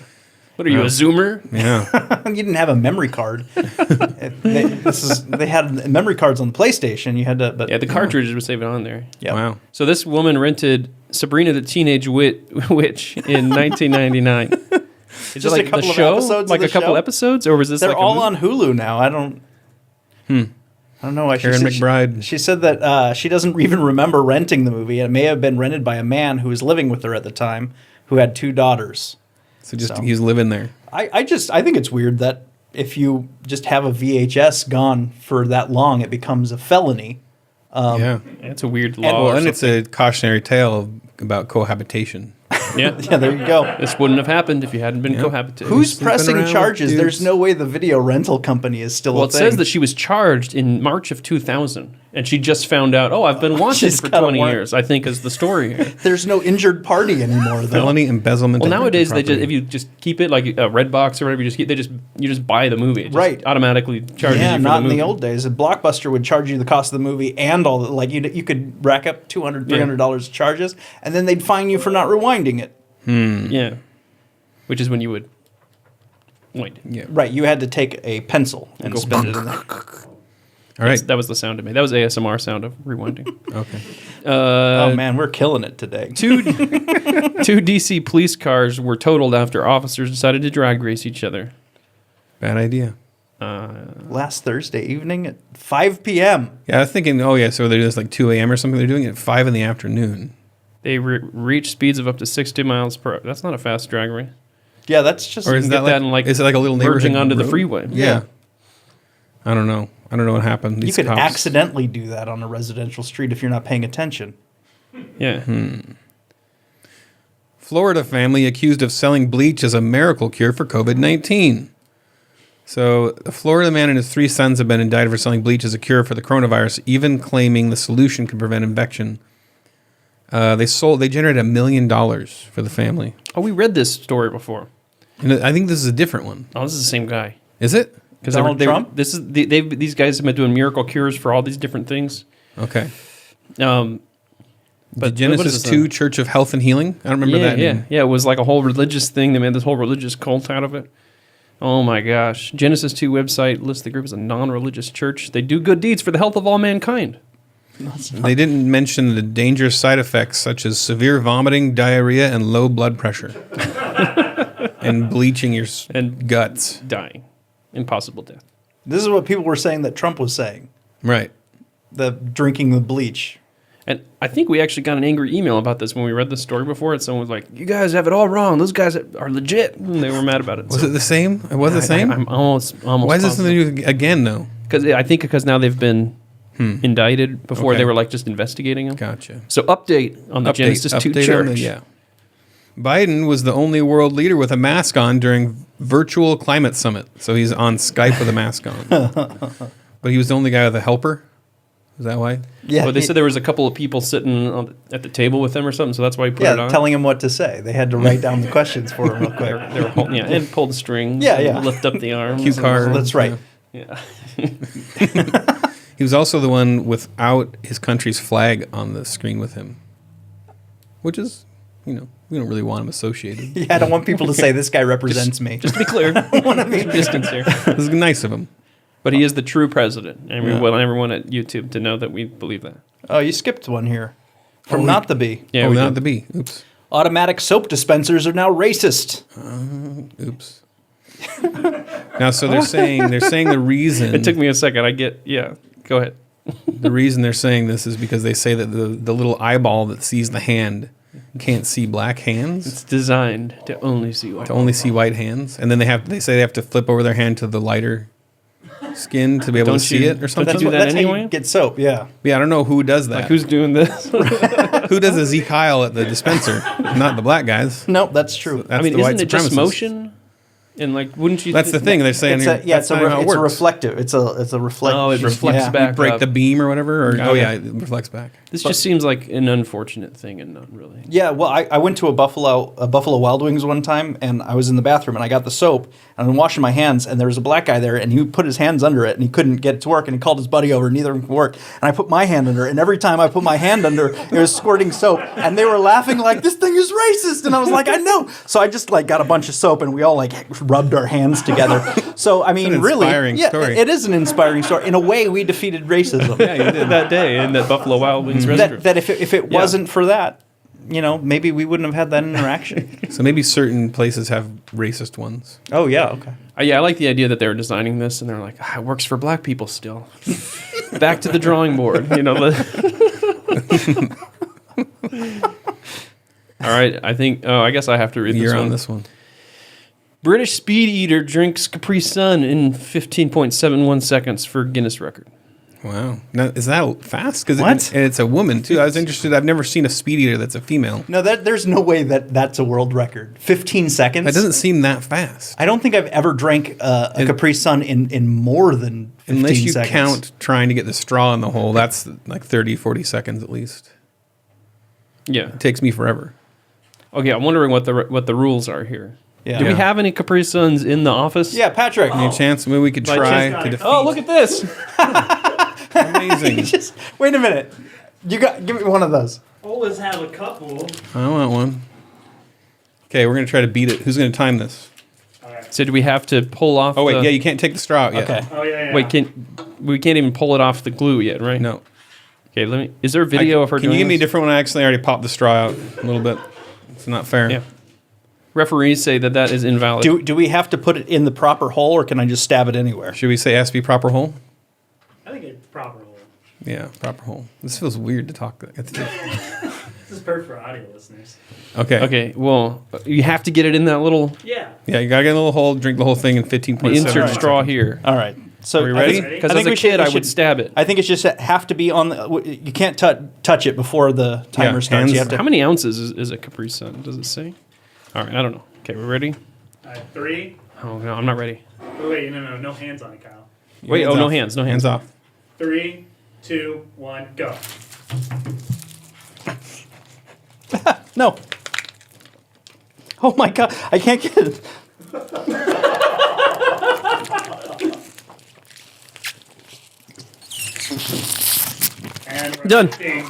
Speaker 2: What are you, a zoomer?
Speaker 3: Yeah.
Speaker 4: you didn't have a memory card. They had memory cards on the PlayStation. You had to, but
Speaker 2: Yeah, the cartridge would save it on there.
Speaker 4: yeah.
Speaker 3: Wow.
Speaker 2: So this woman rented Sabrina the Teenage Witch in 1999. Is
Speaker 4: Just
Speaker 2: it
Speaker 4: a
Speaker 2: like
Speaker 4: couple
Speaker 2: the
Speaker 4: of
Speaker 2: show?
Speaker 4: episodes of
Speaker 2: Like
Speaker 4: the
Speaker 2: a couple
Speaker 4: show?
Speaker 2: episodes? Or was this
Speaker 4: They're
Speaker 2: like a
Speaker 4: all
Speaker 2: movie?
Speaker 4: on Hulu now. I don't know why.
Speaker 3: Karen McBride.
Speaker 4: She said that she doesn't even remember renting the movie. It may have been rented by a man who was living with her at the time, who had 2 daughters.
Speaker 3: So just
Speaker 4: So.
Speaker 3: he's living there.
Speaker 4: I think it's weird that if you just have a VHS gone for that long, it becomes a felony.
Speaker 3: Yeah.
Speaker 2: Yeah, it's a weird law.
Speaker 3: Well,
Speaker 2: or
Speaker 3: and it's
Speaker 2: something.
Speaker 3: a cautionary tale about cohabitation.
Speaker 2: Yeah.
Speaker 4: Yeah, there you go.
Speaker 2: This wouldn't have happened if you hadn't been cohabitating.
Speaker 4: Who's
Speaker 3: Sleeping
Speaker 4: pressing
Speaker 3: around with
Speaker 4: charges?
Speaker 3: dudes.
Speaker 4: There's no way the video rental company is still
Speaker 2: Well,
Speaker 4: a
Speaker 2: it
Speaker 4: thing.
Speaker 2: says that she was charged in March of 2000. And she just found out, I've been wanted
Speaker 4: She's
Speaker 2: for
Speaker 4: got a
Speaker 2: 20
Speaker 4: warrant.
Speaker 2: years, I think is the story here.
Speaker 4: There's no injured party anymore, though.
Speaker 3: Felony embezzlement.
Speaker 2: Well,
Speaker 3: of
Speaker 2: nowadays
Speaker 3: property.
Speaker 2: if you just keep it like a red box or whatever, you just buy the movie. It just
Speaker 4: Right.
Speaker 2: automatically charges
Speaker 4: Yeah,
Speaker 2: you for
Speaker 4: not
Speaker 2: the
Speaker 4: in
Speaker 2: movie.
Speaker 4: the old days. A Blockbuster would charge you the cost of the movie and all the, like you could rack up $200, $300 charges, and then they'd fine you for not rewinding it.
Speaker 2: Yeah. Which is when you would wind it.
Speaker 3: Yeah.
Speaker 4: Right, you had to take a pencil and
Speaker 2: Go
Speaker 4: spin it in there.
Speaker 3: All right.
Speaker 2: That was the sound it made. That was ASMR sound of rewinding.
Speaker 3: Okay.
Speaker 4: Oh man, we're killing it today.
Speaker 2: Two DC police cars were totaled after officers decided to drag race each other.
Speaker 3: Bad idea.
Speaker 4: Last Thursday evening at 5 p.m.
Speaker 3: Yeah, I was thinking. Oh yeah, so they're just like 2 a.m. or something. They're doing it at 5 in the afternoon.
Speaker 2: They reached speeds of up to 60 miles per hour. That's not a fast drag race.
Speaker 4: Yeah, that's just
Speaker 3: Or is
Speaker 2: can
Speaker 3: that
Speaker 2: get
Speaker 3: like,
Speaker 2: that in, like,
Speaker 3: is it like a little neighborhood
Speaker 2: merging onto the
Speaker 3: road?
Speaker 2: freeway.
Speaker 3: Yeah. I don't know. I don't know what happened.
Speaker 4: you
Speaker 3: These
Speaker 4: could
Speaker 3: cops-
Speaker 4: accidentally do that on a residential street if you're not paying attention.
Speaker 2: Yeah.
Speaker 3: Florida family accused of selling bleach as a miracle cure for COVID-19. So, a Florida man and his 3 sons have been indicted for selling bleach as a cure for the coronavirus, even claiming the solution could prevent infection. They generated $1 million for the family.
Speaker 2: Oh, we read this story before.
Speaker 3: And I think this is a different one.
Speaker 2: Oh, this is the same guy.
Speaker 3: Is it?
Speaker 2: Because
Speaker 4: Donald Trump?
Speaker 2: These guys have been doing miracle cures for all these different things.
Speaker 3: Okay.
Speaker 2: But
Speaker 3: The Genesis
Speaker 2: what is
Speaker 3: 2 Church of Health and Healing? I don't remember that name.
Speaker 2: Yeah. It was like a whole religious thing. They made this whole religious cult out of it. Oh my gosh. Genesis 2 website lists the group as a non-religious church. They do good deeds for the health of all mankind.
Speaker 3: They didn't mention the dangerous side effects such as severe vomiting, diarrhea, and low blood pressure. And bleaching your
Speaker 2: And-
Speaker 3: guts.
Speaker 2: Dying. Impossible death.
Speaker 4: This is what people were saying that Trump was saying.
Speaker 3: Right.
Speaker 4: The drinking the bleach.
Speaker 2: And I think we actually got an angry email about this when we read the story before. Someone was like, "You guys have it all wrong. Those guys are legit." And they were mad about it.
Speaker 3: Was it the same? It was the same?
Speaker 2: I'm almost
Speaker 3: Why is this something new again, though?
Speaker 2: Because now they've been indicted. Before
Speaker 3: Okay.
Speaker 2: they were like just investigating them.
Speaker 3: Gotcha.
Speaker 2: So update on the Genesis 2
Speaker 3: update
Speaker 2: church.
Speaker 3: on the- Biden was the only world leader with a mask on during virtual climate summit. So he's on Skype with a mask on. But he was the only guy with a helper? Is that why?
Speaker 4: Yeah,
Speaker 2: Well, they said there was a couple of people sitting at the table with them or something, so that's why he put it on.
Speaker 4: telling him what to say. They had to write down the questions for him real quick.
Speaker 2: They were holding, and pull the strings.
Speaker 4: Yeah,
Speaker 2: and
Speaker 4: yeah.
Speaker 2: lift up the arms.
Speaker 3: Cue card.
Speaker 4: That's right.
Speaker 2: Yeah.
Speaker 3: He was also the one without his country's flag on the screen with him. Which is, we don't really want him associated.
Speaker 4: Yeah, I don't want people to say this guy represents me.
Speaker 2: Just to be clear, distance here.
Speaker 3: This is nice of him.
Speaker 2: But he is the true president, and we
Speaker 3: Yeah.
Speaker 2: want everyone at YouTube to know that we believe that.
Speaker 4: Oh, you skipped one here. From Not the Bee.
Speaker 2: Yeah,
Speaker 3: oh,
Speaker 2: we
Speaker 3: not
Speaker 2: did.
Speaker 3: the B. Oops.
Speaker 4: Automatic soap dispensers are now racist.
Speaker 3: Oops. Now, so they're saying the reason
Speaker 2: It took me a second. Go ahead.
Speaker 3: the reason they're saying this is because they say that the little eyeball that sees the hand can't see black hands,
Speaker 2: It's designed to only see white.
Speaker 3: to only see white hands, and then they say they have to flip over their hand to the lighter skin to be able
Speaker 2: Don't
Speaker 3: to see
Speaker 2: you-
Speaker 3: it or something.
Speaker 2: do that
Speaker 4: How
Speaker 2: anyway?
Speaker 4: you get soap, yeah.
Speaker 3: Yeah, I don't know who does that.
Speaker 2: Like, who's doing this?
Speaker 3: Who does the Zeke Kyle at the dispenser? Not the black guys.
Speaker 4: Nope, that's true.
Speaker 3: That's
Speaker 2: I mean,
Speaker 3: the white
Speaker 2: isn't it just
Speaker 3: supremacists.
Speaker 2: motion? And like, wouldn't you?
Speaker 3: That's the thing they're saying.
Speaker 4: It's
Speaker 3: here,
Speaker 4: a, yeah,
Speaker 3: that's
Speaker 4: it's a,
Speaker 3: not how it
Speaker 4: it's a
Speaker 3: works.
Speaker 4: reflective. It's a reflect.
Speaker 2: Oh, it reflects
Speaker 4: yeah.
Speaker 2: back.
Speaker 3: Break
Speaker 2: up.
Speaker 3: the beam or whatever. Or,
Speaker 2: Oh, yeah.
Speaker 3: it reflects back.
Speaker 2: This just seems like an unfortunate thing, and not really.
Speaker 4: Yeah, well, I went to a Buffalo Wild Wings one time, and I was in the bathroom, and I got the soap, and I'm washing my hands, and there was a black guy there, and he put his hands under it, and he couldn't get it to work, and he called his buddy over, and neither of them could work, and I put my hand under it, and every time I put my hand under it was squirting soap, and they were laughing like, this thing is racist, and I was like, I know. So I just got a bunch of soap, and we all rubbed our hands together. So, I mean,
Speaker 3: an
Speaker 4: really,
Speaker 3: inspiring story.
Speaker 4: it is an inspiring story. In a way, we defeated racism.
Speaker 2: Yeah, you did that day in that Buffalo Wild Wings restaurant.
Speaker 4: That if it wasn't for that, maybe we wouldn't have had that interaction.
Speaker 3: So maybe certain places have racist ones.
Speaker 4: Oh yeah, okay.
Speaker 2: Yeah, I like the idea that they were designing this, and they're like, it works for black people still. Back to the drawing board, All right, I think. Oh, I guess I have to read this
Speaker 3: You're
Speaker 2: one.
Speaker 3: on this one.
Speaker 2: British speed eater drinks Capri Sun in 15.71 seconds for Guinness record.
Speaker 3: Wow. Now, is that fast? Because
Speaker 4: What?
Speaker 3: it's a woman, too. I was interested. I've never seen a speed eater that's a female.
Speaker 4: No, there's no way that's a world record. 15 seconds?
Speaker 3: That doesn't seem that fast.
Speaker 4: I don't think I've ever drank a Capri Sun in more than 15
Speaker 3: Unless you
Speaker 4: seconds.
Speaker 3: count trying to get the straw in the hole, that's like 30, 40 seconds at least.
Speaker 2: Yeah.
Speaker 3: It takes me forever.
Speaker 2: Okay, I'm wondering what the rules are here.
Speaker 4: Yeah.
Speaker 2: Do we
Speaker 3: Yeah.
Speaker 2: have any Capri Suns in the office?
Speaker 4: Yeah, Patrick.
Speaker 3: Any chance maybe we could
Speaker 2: By
Speaker 3: try
Speaker 5: chance,
Speaker 3: to defeat?
Speaker 2: Oh, look at this.
Speaker 3: Amazing.
Speaker 4: Just wait a minute. Give me one of those.
Speaker 5: Always have a couple.
Speaker 3: I want one. Okay, we're going to try to beat it. Who's going to time this?
Speaker 2: So do we have to pull off?
Speaker 3: Oh, wait.
Speaker 2: the-
Speaker 3: Yeah, you can't take the straw out yet.
Speaker 4: Okay.
Speaker 5: Oh yeah, yeah.
Speaker 2: Wait, we can't even pull it off the glue yet, right?
Speaker 3: No.
Speaker 2: Okay, let me. Is there a video of her
Speaker 3: Can
Speaker 2: doing
Speaker 3: you give me a
Speaker 2: this?
Speaker 3: different one? I actually already popped the straw out a little bit. It's not fair.
Speaker 2: Yeah. Referees say that is invalid.
Speaker 4: Do we have to put it in the proper hole, or can I just stab it anywhere?
Speaker 3: Should we say SB proper hole?
Speaker 5: I think it's proper hole.
Speaker 3: Yeah, proper hole. This feels weird to talk.
Speaker 5: This is perfect for audio listeners.
Speaker 3: Okay.
Speaker 2: Okay, well, you have to get it in that little
Speaker 5: Yeah.
Speaker 3: Yeah, you gotta get a little hole, drink the whole thing in 15.7
Speaker 2: insert
Speaker 3: seconds.
Speaker 2: straw here.
Speaker 4: All right. So
Speaker 3: Are we ready?
Speaker 2: Because
Speaker 4: I
Speaker 2: as
Speaker 4: think
Speaker 2: a
Speaker 4: we should-
Speaker 2: kid,
Speaker 4: we
Speaker 2: I would
Speaker 4: should-
Speaker 2: stab it.
Speaker 4: I think it's just have to be on the. You can't touch it before the timer starts.
Speaker 3: hands-
Speaker 4: You have to.
Speaker 2: How many ounces is a Capri Sun? Does it say? All right, I don't know. Okay, we're ready?
Speaker 5: All right, 3.
Speaker 2: Oh, no, I'm not ready.
Speaker 5: Wait, no hands on it, Kyle.
Speaker 2: Wait,
Speaker 3: Hands
Speaker 2: no
Speaker 3: off.
Speaker 2: hands, no
Speaker 3: Hands
Speaker 2: hands.
Speaker 3: off.
Speaker 5: 3, 2, 1, go.
Speaker 4: No. Oh my god! I can't get it.
Speaker 5: And we're
Speaker 2: Done.
Speaker 5: 16,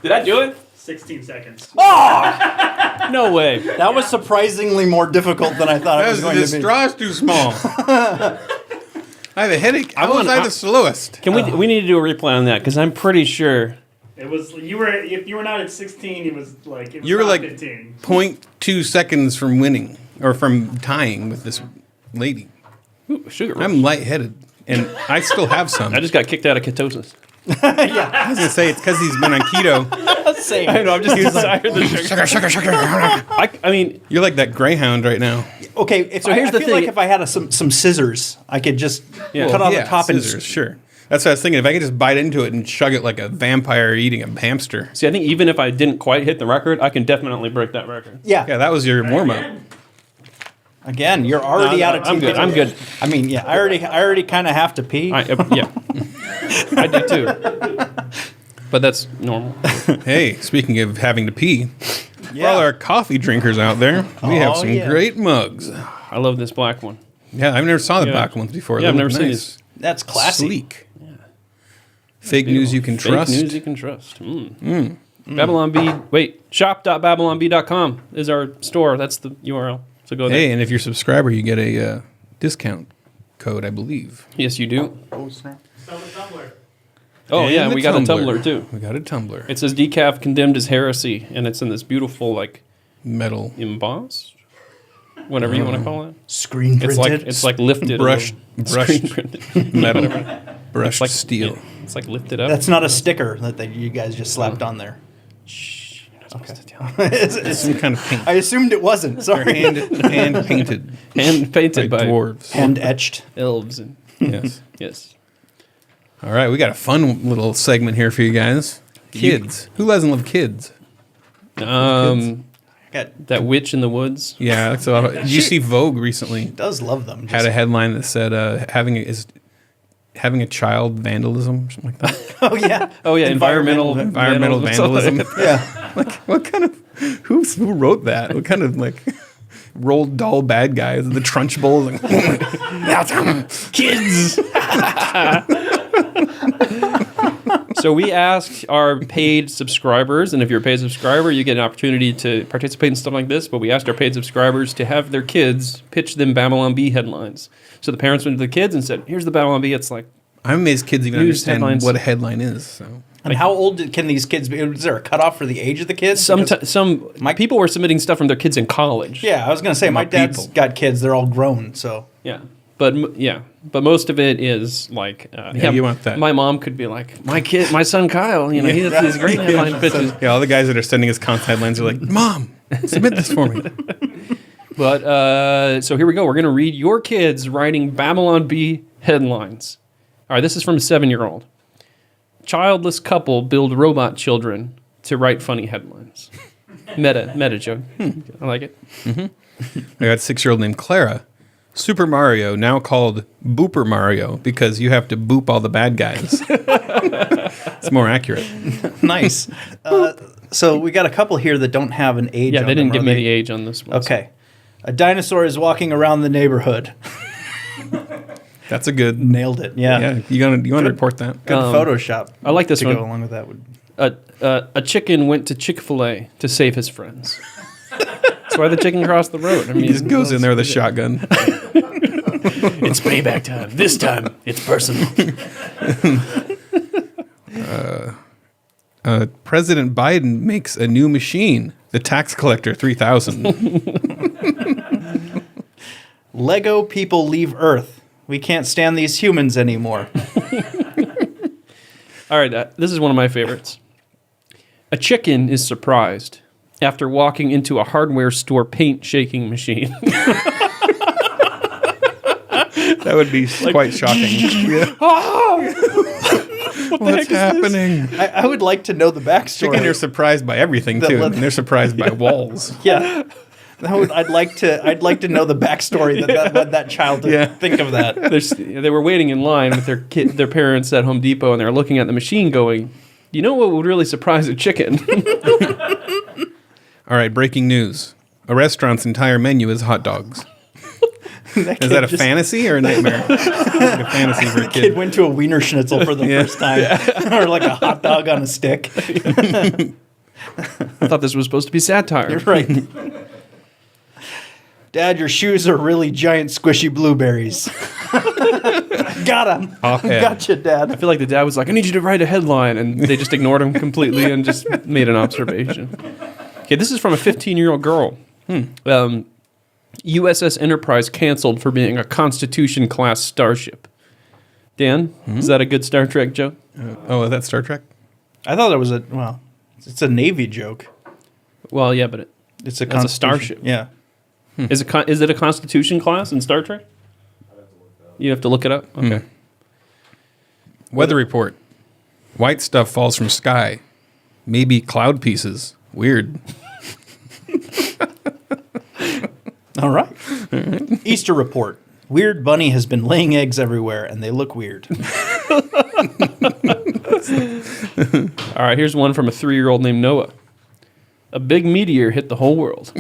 Speaker 2: Did I do it?
Speaker 5: 16 seconds.
Speaker 2: No way.
Speaker 4: That was surprisingly more difficult than I thought it was going
Speaker 3: The
Speaker 4: to be.
Speaker 3: straw's too small. I have a headache. How was I the slowest?
Speaker 2: Can we need to do a replay on that? Because I'm pretty sure.
Speaker 5: It was if you were not at 16, it was like
Speaker 3: You were
Speaker 5: not
Speaker 3: like
Speaker 5: 15.
Speaker 3: 0.2 seconds from winning or from tying with this lady.
Speaker 2: Ooh, sugar rush.
Speaker 3: I'm lightheaded, and I still have some.
Speaker 2: I just got kicked out of ketosis.
Speaker 3: I was gonna say it's because he's been on keto.
Speaker 4: Same.
Speaker 2: I know, I'm just tired of the sugar.
Speaker 3: Sugar.
Speaker 2: I mean,
Speaker 3: You're like that Greyhound right now.
Speaker 4: Okay,
Speaker 2: So here's
Speaker 4: I
Speaker 2: the
Speaker 4: feel
Speaker 2: thing.
Speaker 4: like if I had some scissors, I could just cut on the top
Speaker 3: scissors,
Speaker 4: and
Speaker 3: sure. That's what I was thinking. If I could just bite into it and chug it like a vampire eating a hamster.
Speaker 2: see, I think even if I didn't quite hit the record, I can definitely break that record.
Speaker 3: Yeah, that was your warm up.
Speaker 4: Again, you're already out of
Speaker 2: I'm good. I'm good.
Speaker 4: I mean, yeah, I already kind of have to pee.
Speaker 2: Yeah, I do too. But that's normal.
Speaker 3: Hey, speaking of having to pee, for
Speaker 4: Yeah.
Speaker 3: all our coffee drinkers out there, we have
Speaker 4: Oh,
Speaker 3: some
Speaker 4: yeah.
Speaker 3: great mugs.
Speaker 2: I love this black one.
Speaker 3: Yeah, I've never saw the
Speaker 2: Yeah.
Speaker 3: black ones before.
Speaker 2: Yeah, I've
Speaker 3: They
Speaker 2: never
Speaker 3: look
Speaker 2: seen
Speaker 3: nice.
Speaker 2: these.
Speaker 4: That's classy.
Speaker 3: Sleek. Fake news you can
Speaker 2: Fake
Speaker 3: trust.
Speaker 2: news you can trust. Babylon B. Wait, shop.babylonb.com is our store. That's the URL. So go there.
Speaker 3: Hey, and if you're a subscriber, you get a discount code, I believe.
Speaker 2: Yes, you do.
Speaker 4: Oh, snap.
Speaker 5: Sell the tumbler.
Speaker 2: Oh,
Speaker 3: And
Speaker 2: yeah,
Speaker 3: the
Speaker 2: we got a Tumblr too.
Speaker 3: We got a Tumblr.
Speaker 2: It says decaf condemned as heresy, and it's in this beautiful, like,
Speaker 3: Metal.
Speaker 2: embossed, whatever you want to call it.
Speaker 4: Screen printed.
Speaker 2: It's like lifted,
Speaker 3: Brushed-
Speaker 2: screen
Speaker 3: brushed
Speaker 2: printed.
Speaker 3: metal. Brushed
Speaker 2: like
Speaker 3: steel.
Speaker 2: yeah, it's like lifted up.
Speaker 4: That's not a sticker that you guys just slapped on there.
Speaker 2: Shh, you're not supposed to tell.
Speaker 3: Some kind of paint.
Speaker 4: I assumed it wasn't.
Speaker 3: They're
Speaker 4: Sorry.
Speaker 3: hand painted
Speaker 2: Hand painted by
Speaker 3: dwarves.
Speaker 4: Hand etched.
Speaker 2: elves and
Speaker 3: Yes.
Speaker 2: yes.
Speaker 3: All right, we got a fun little segment here for you guys. Kids. Who doesn't love kids?
Speaker 4: Got,
Speaker 2: That witch in the woods.
Speaker 3: Yeah. So did you see Vogue recently?
Speaker 4: does love them.
Speaker 3: Had a headline that said having a child vandalism, or something like that.
Speaker 4: Oh yeah.
Speaker 2: Oh yeah, environmental
Speaker 3: vandalism.
Speaker 4: Yeah.
Speaker 3: Like, what kind of who wrote that? What kind of like Roald Dahl bad guys? The Trunchbulls, like, kids.
Speaker 2: So we asked our paid subscribers, and if you're a paid subscriber, you get an opportunity to participate in stuff like this. But we asked our paid subscribers to have their kids pitch them Babylon Bee headlines. So the parents went to the kids and said, "Here's the Babylon Bee." It's like,
Speaker 3: I'm amazed kids even
Speaker 2: News
Speaker 3: understand
Speaker 2: headlines.
Speaker 3: what a headline is. So
Speaker 4: And how old can these kids be? Is there a cutoff for the age of the kids?
Speaker 2: some
Speaker 4: Because-
Speaker 2: people were submitting stuff from their kids in college.
Speaker 4: yeah, I was gonna say my dad's
Speaker 3: people.
Speaker 4: got kids. They're all grown. So
Speaker 2: Yeah. But most of it is like,
Speaker 3: you want that.
Speaker 2: My mom could be like, my son Kyle, he has these great headline pitches.
Speaker 3: yeah, all the guys that are sending us content headlines are like, "Mom, submit this for me."
Speaker 2: But so here we go. We're going to read your kids writing Babylon Bee headlines. All right, this is from a 7-year-old. Childless couple build robot children to write funny headlines. Meta joke. I like it.
Speaker 3: I got a 6-year-old named Clara. Super Mario, now called Booper Mario, because you have to boop all the bad guys. It's more accurate.
Speaker 4: Nice. So we got a couple here that don't have an age.
Speaker 2: Yeah,
Speaker 4: on
Speaker 2: they didn't
Speaker 4: them,
Speaker 2: give
Speaker 4: are
Speaker 2: me the age on this one.
Speaker 4: Okay. A dinosaur is walking around the neighborhood.
Speaker 3: That's a good.
Speaker 4: Nailed it. Yeah.
Speaker 3: Yeah, you want to report that?
Speaker 4: Good Photoshop.
Speaker 2: I like this
Speaker 4: to
Speaker 2: one.
Speaker 4: go along with that. Would
Speaker 2: A chicken went to Chick-fil-A to save his friends. That's why the chicken crossed the road. I mean,
Speaker 3: He just goes in there with a shotgun.
Speaker 2: It's payback time. This time, it's personal.
Speaker 3: President Biden makes a new machine, the Tax Collector 3000.
Speaker 4: Lego people leave Earth. We can't stand these humans anymore.
Speaker 2: All right, this is one of my favorites. A chicken is surprised after walking into a hardware store paint shaking machine.
Speaker 3: That would be quite shocking. What's happening?
Speaker 4: I would like to know the backstory.
Speaker 3: Chicken are surprised by everything too. And they're surprised by walls.
Speaker 4: Yeah. I'd like to know the backstory that led that child to think of that.
Speaker 2: They were waiting in line with their parents at Home Depot, and they're looking at the machine going, you know what would really surprise a chicken?
Speaker 3: All right, breaking news. A restaurant's entire menu is hot dogs. Is that a fantasy or a nightmare? Like a fantasy for a
Speaker 4: Kid
Speaker 3: kid.
Speaker 4: went to a Wiener Schnitzel for the first time, or like a hot dog on a stick.
Speaker 2: I thought this was supposed to be satire.
Speaker 4: You're right. Dad, your shoes are really giant squishy blueberries. Got him.
Speaker 3: Offhand.
Speaker 4: Gotcha, Dad.
Speaker 2: I feel like the dad was like, I need you to write a headline, and they just ignored him completely and just made an observation. Okay, this is from a 15-year-old girl. USS Enterprise canceled for being a Constitution-class starship. Dan, is that a good Star Trek joke?
Speaker 3: Oh, is that Star Trek?
Speaker 4: I thought it was it's a Navy joke.
Speaker 2: Well, yeah, but
Speaker 4: It's a
Speaker 2: That's a starship.
Speaker 4: Yeah.
Speaker 2: is it a Constitution class in Star Trek? You have to look it up? Okay.
Speaker 3: Weather report. White stuff falls from sky. Maybe cloud pieces. Weird.
Speaker 4: All right. Easter report. Weird bunny has been laying eggs everywhere, and they look weird.
Speaker 2: All right, here's one from a 3-year-old named Noah. A big meteor hit the whole world.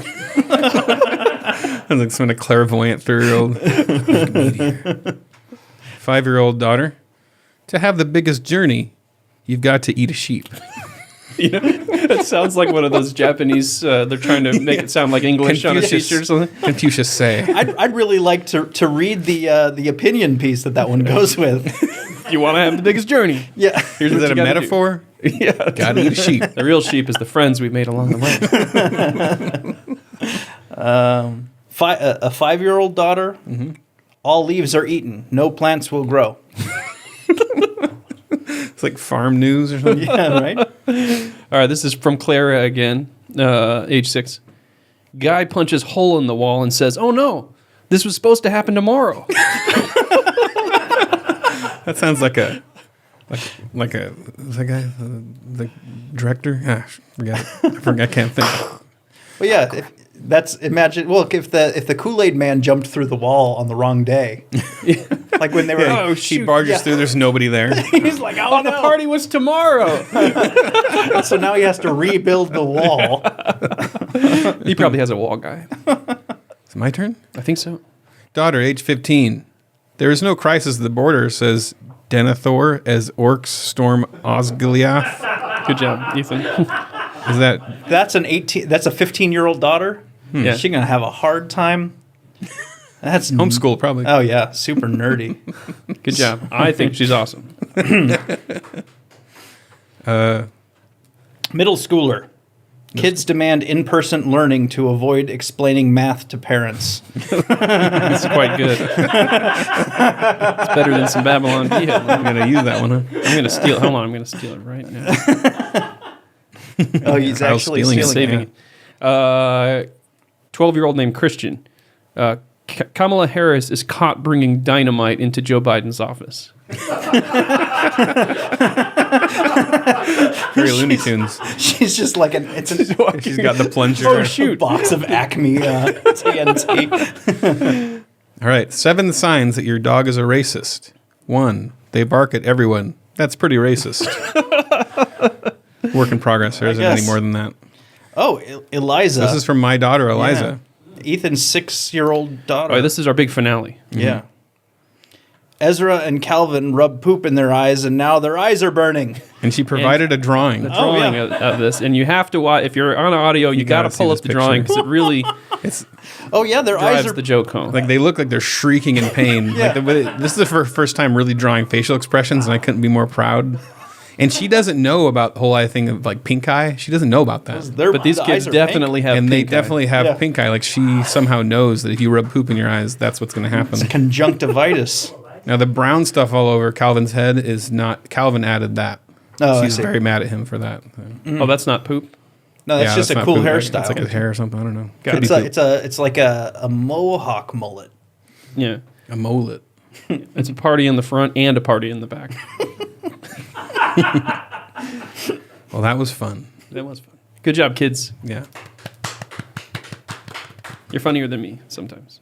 Speaker 3: Sounds like some kind of clairvoyant 3-year-old. 5-year-old daughter. To have the biggest journey, you've got to eat a sheep.
Speaker 2: That sounds like one of those Japanese, they're trying to make it sound like English on a t-shirt or something.
Speaker 3: Confucius say.
Speaker 4: I'd really like to read the opinion piece that one goes with.
Speaker 2: You want to have the biggest journey.
Speaker 4: Yeah.
Speaker 2: Here's
Speaker 3: Is
Speaker 2: what
Speaker 3: that
Speaker 2: you
Speaker 3: a
Speaker 2: gotta do.
Speaker 3: metaphor?
Speaker 2: Yeah.
Speaker 3: Gotta eat a sheep.
Speaker 2: The real sheep is the friends we've made along the way.
Speaker 4: A 5-year-old daughter. Mm-hmm. All leaves are eaten. No plants will grow.
Speaker 3: It's like farm news or something.
Speaker 4: Yeah, right?
Speaker 2: All right, this is from Clara again, age 6. Guy punches hole in the wall and says, "Oh no, this was supposed to happen tomorrow."
Speaker 3: That sounds like a who's that guy? The director? Ah, forget it. I can't think.
Speaker 4: Well, yeah, if the Kool-Aid man jumped through the wall on the wrong day. Like when they were
Speaker 2: Oh,
Speaker 3: She
Speaker 2: shoot.
Speaker 3: barges through, there's nobody there.
Speaker 4: he's like,
Speaker 2: Oh, the party was tomorrow.
Speaker 4: So now he has to rebuild the wall.
Speaker 2: He probably has a wall guy.
Speaker 3: Is it my turn?
Speaker 2: I think so.
Speaker 3: Daughter, age 15. There is no crisis at the border, says Denethor as orcs storm Osgiliath.
Speaker 2: Good job, Ethan.
Speaker 3: Is that...
Speaker 4: That's a 15-year-old daughter.
Speaker 2: Yeah.
Speaker 4: She's gonna have a hard time. That's
Speaker 3: Homeschool, probably.
Speaker 4: Oh yeah, super nerdy.
Speaker 2: Good job. I think she's awesome.
Speaker 4: Middle schooler. Kids demand in-person learning to avoid explaining math to parents.
Speaker 2: It's quite good. It's better than some Babylon Bee headlines.
Speaker 3: I'm going to use that one, huh?
Speaker 2: I'm going to steal it. Hold on, I'm going to steal it right now.
Speaker 4: Oh, he's
Speaker 3: Kyle's
Speaker 4: actually
Speaker 3: stealing it.
Speaker 4: stealing it.
Speaker 2: Saving it. 12-year-old named Christian. Kamala Harris is caught bringing dynamite into Joe Biden's office.
Speaker 3: Very Looney Tunes.
Speaker 4: She's just like
Speaker 3: She's got the plunger.
Speaker 2: Oh, shoot.
Speaker 4: box of Acme TNT.
Speaker 3: All right, 7 signs that your dog is a racist. 1, they bark at everyone. That's pretty racist. Work in progress. There isn't any
Speaker 4: guess.
Speaker 3: more than that.
Speaker 4: Oh, Eliza.
Speaker 3: This is from my daughter, Eliza.
Speaker 4: Yeah. Ethan's 6-year-old daughter.
Speaker 2: Oh, this is our big finale.
Speaker 4: Yeah. Ezra and Calvin rub poop in their eyes, and now their eyes are burning.
Speaker 3: And she provided a drawing.
Speaker 2: The drawing of this, and you have to watch. If you're on audio, you got to
Speaker 3: gotta
Speaker 2: pull
Speaker 3: see
Speaker 2: up
Speaker 3: this
Speaker 2: the drawing because it really
Speaker 3: It's
Speaker 4: Oh yeah, their eyes
Speaker 2: drives
Speaker 4: are.
Speaker 2: the joke home.
Speaker 3: like they look like they're shrieking in pain.
Speaker 4: Yeah.
Speaker 3: This is the first time really drawing facial expressions, and I couldn't be more proud. And she doesn't know about the whole thing of like pink eye. She doesn't know about that.
Speaker 2: But these kids definitely have
Speaker 3: And they
Speaker 2: pink eye.
Speaker 3: definitely have
Speaker 4: Yeah.
Speaker 3: pink eye. Like she somehow knows that if you rub poop in your eyes, that's what's going to happen.
Speaker 4: Conjunctivitis.
Speaker 3: Now the brown stuff all over Calvin's head is not. Calvin added that.
Speaker 4: Oh, I
Speaker 3: She's
Speaker 4: see.
Speaker 3: very mad at him for that.
Speaker 2: Oh, that's not poop.
Speaker 4: No, that's just
Speaker 3: that's
Speaker 4: a
Speaker 3: not
Speaker 4: cool
Speaker 3: poop.
Speaker 4: hairstyle.
Speaker 3: It's like his hair or something. I don't know.
Speaker 2: Got
Speaker 3: Could
Speaker 2: it.
Speaker 3: be poop.
Speaker 4: It's like a mohawk mullet.
Speaker 2: Yeah,
Speaker 3: A mullet.
Speaker 2: it's a party in the front and a party in the back.
Speaker 3: Well, that was fun.
Speaker 2: That was fun. Good job, kids.
Speaker 3: Yeah.
Speaker 2: You're funnier than me sometimes.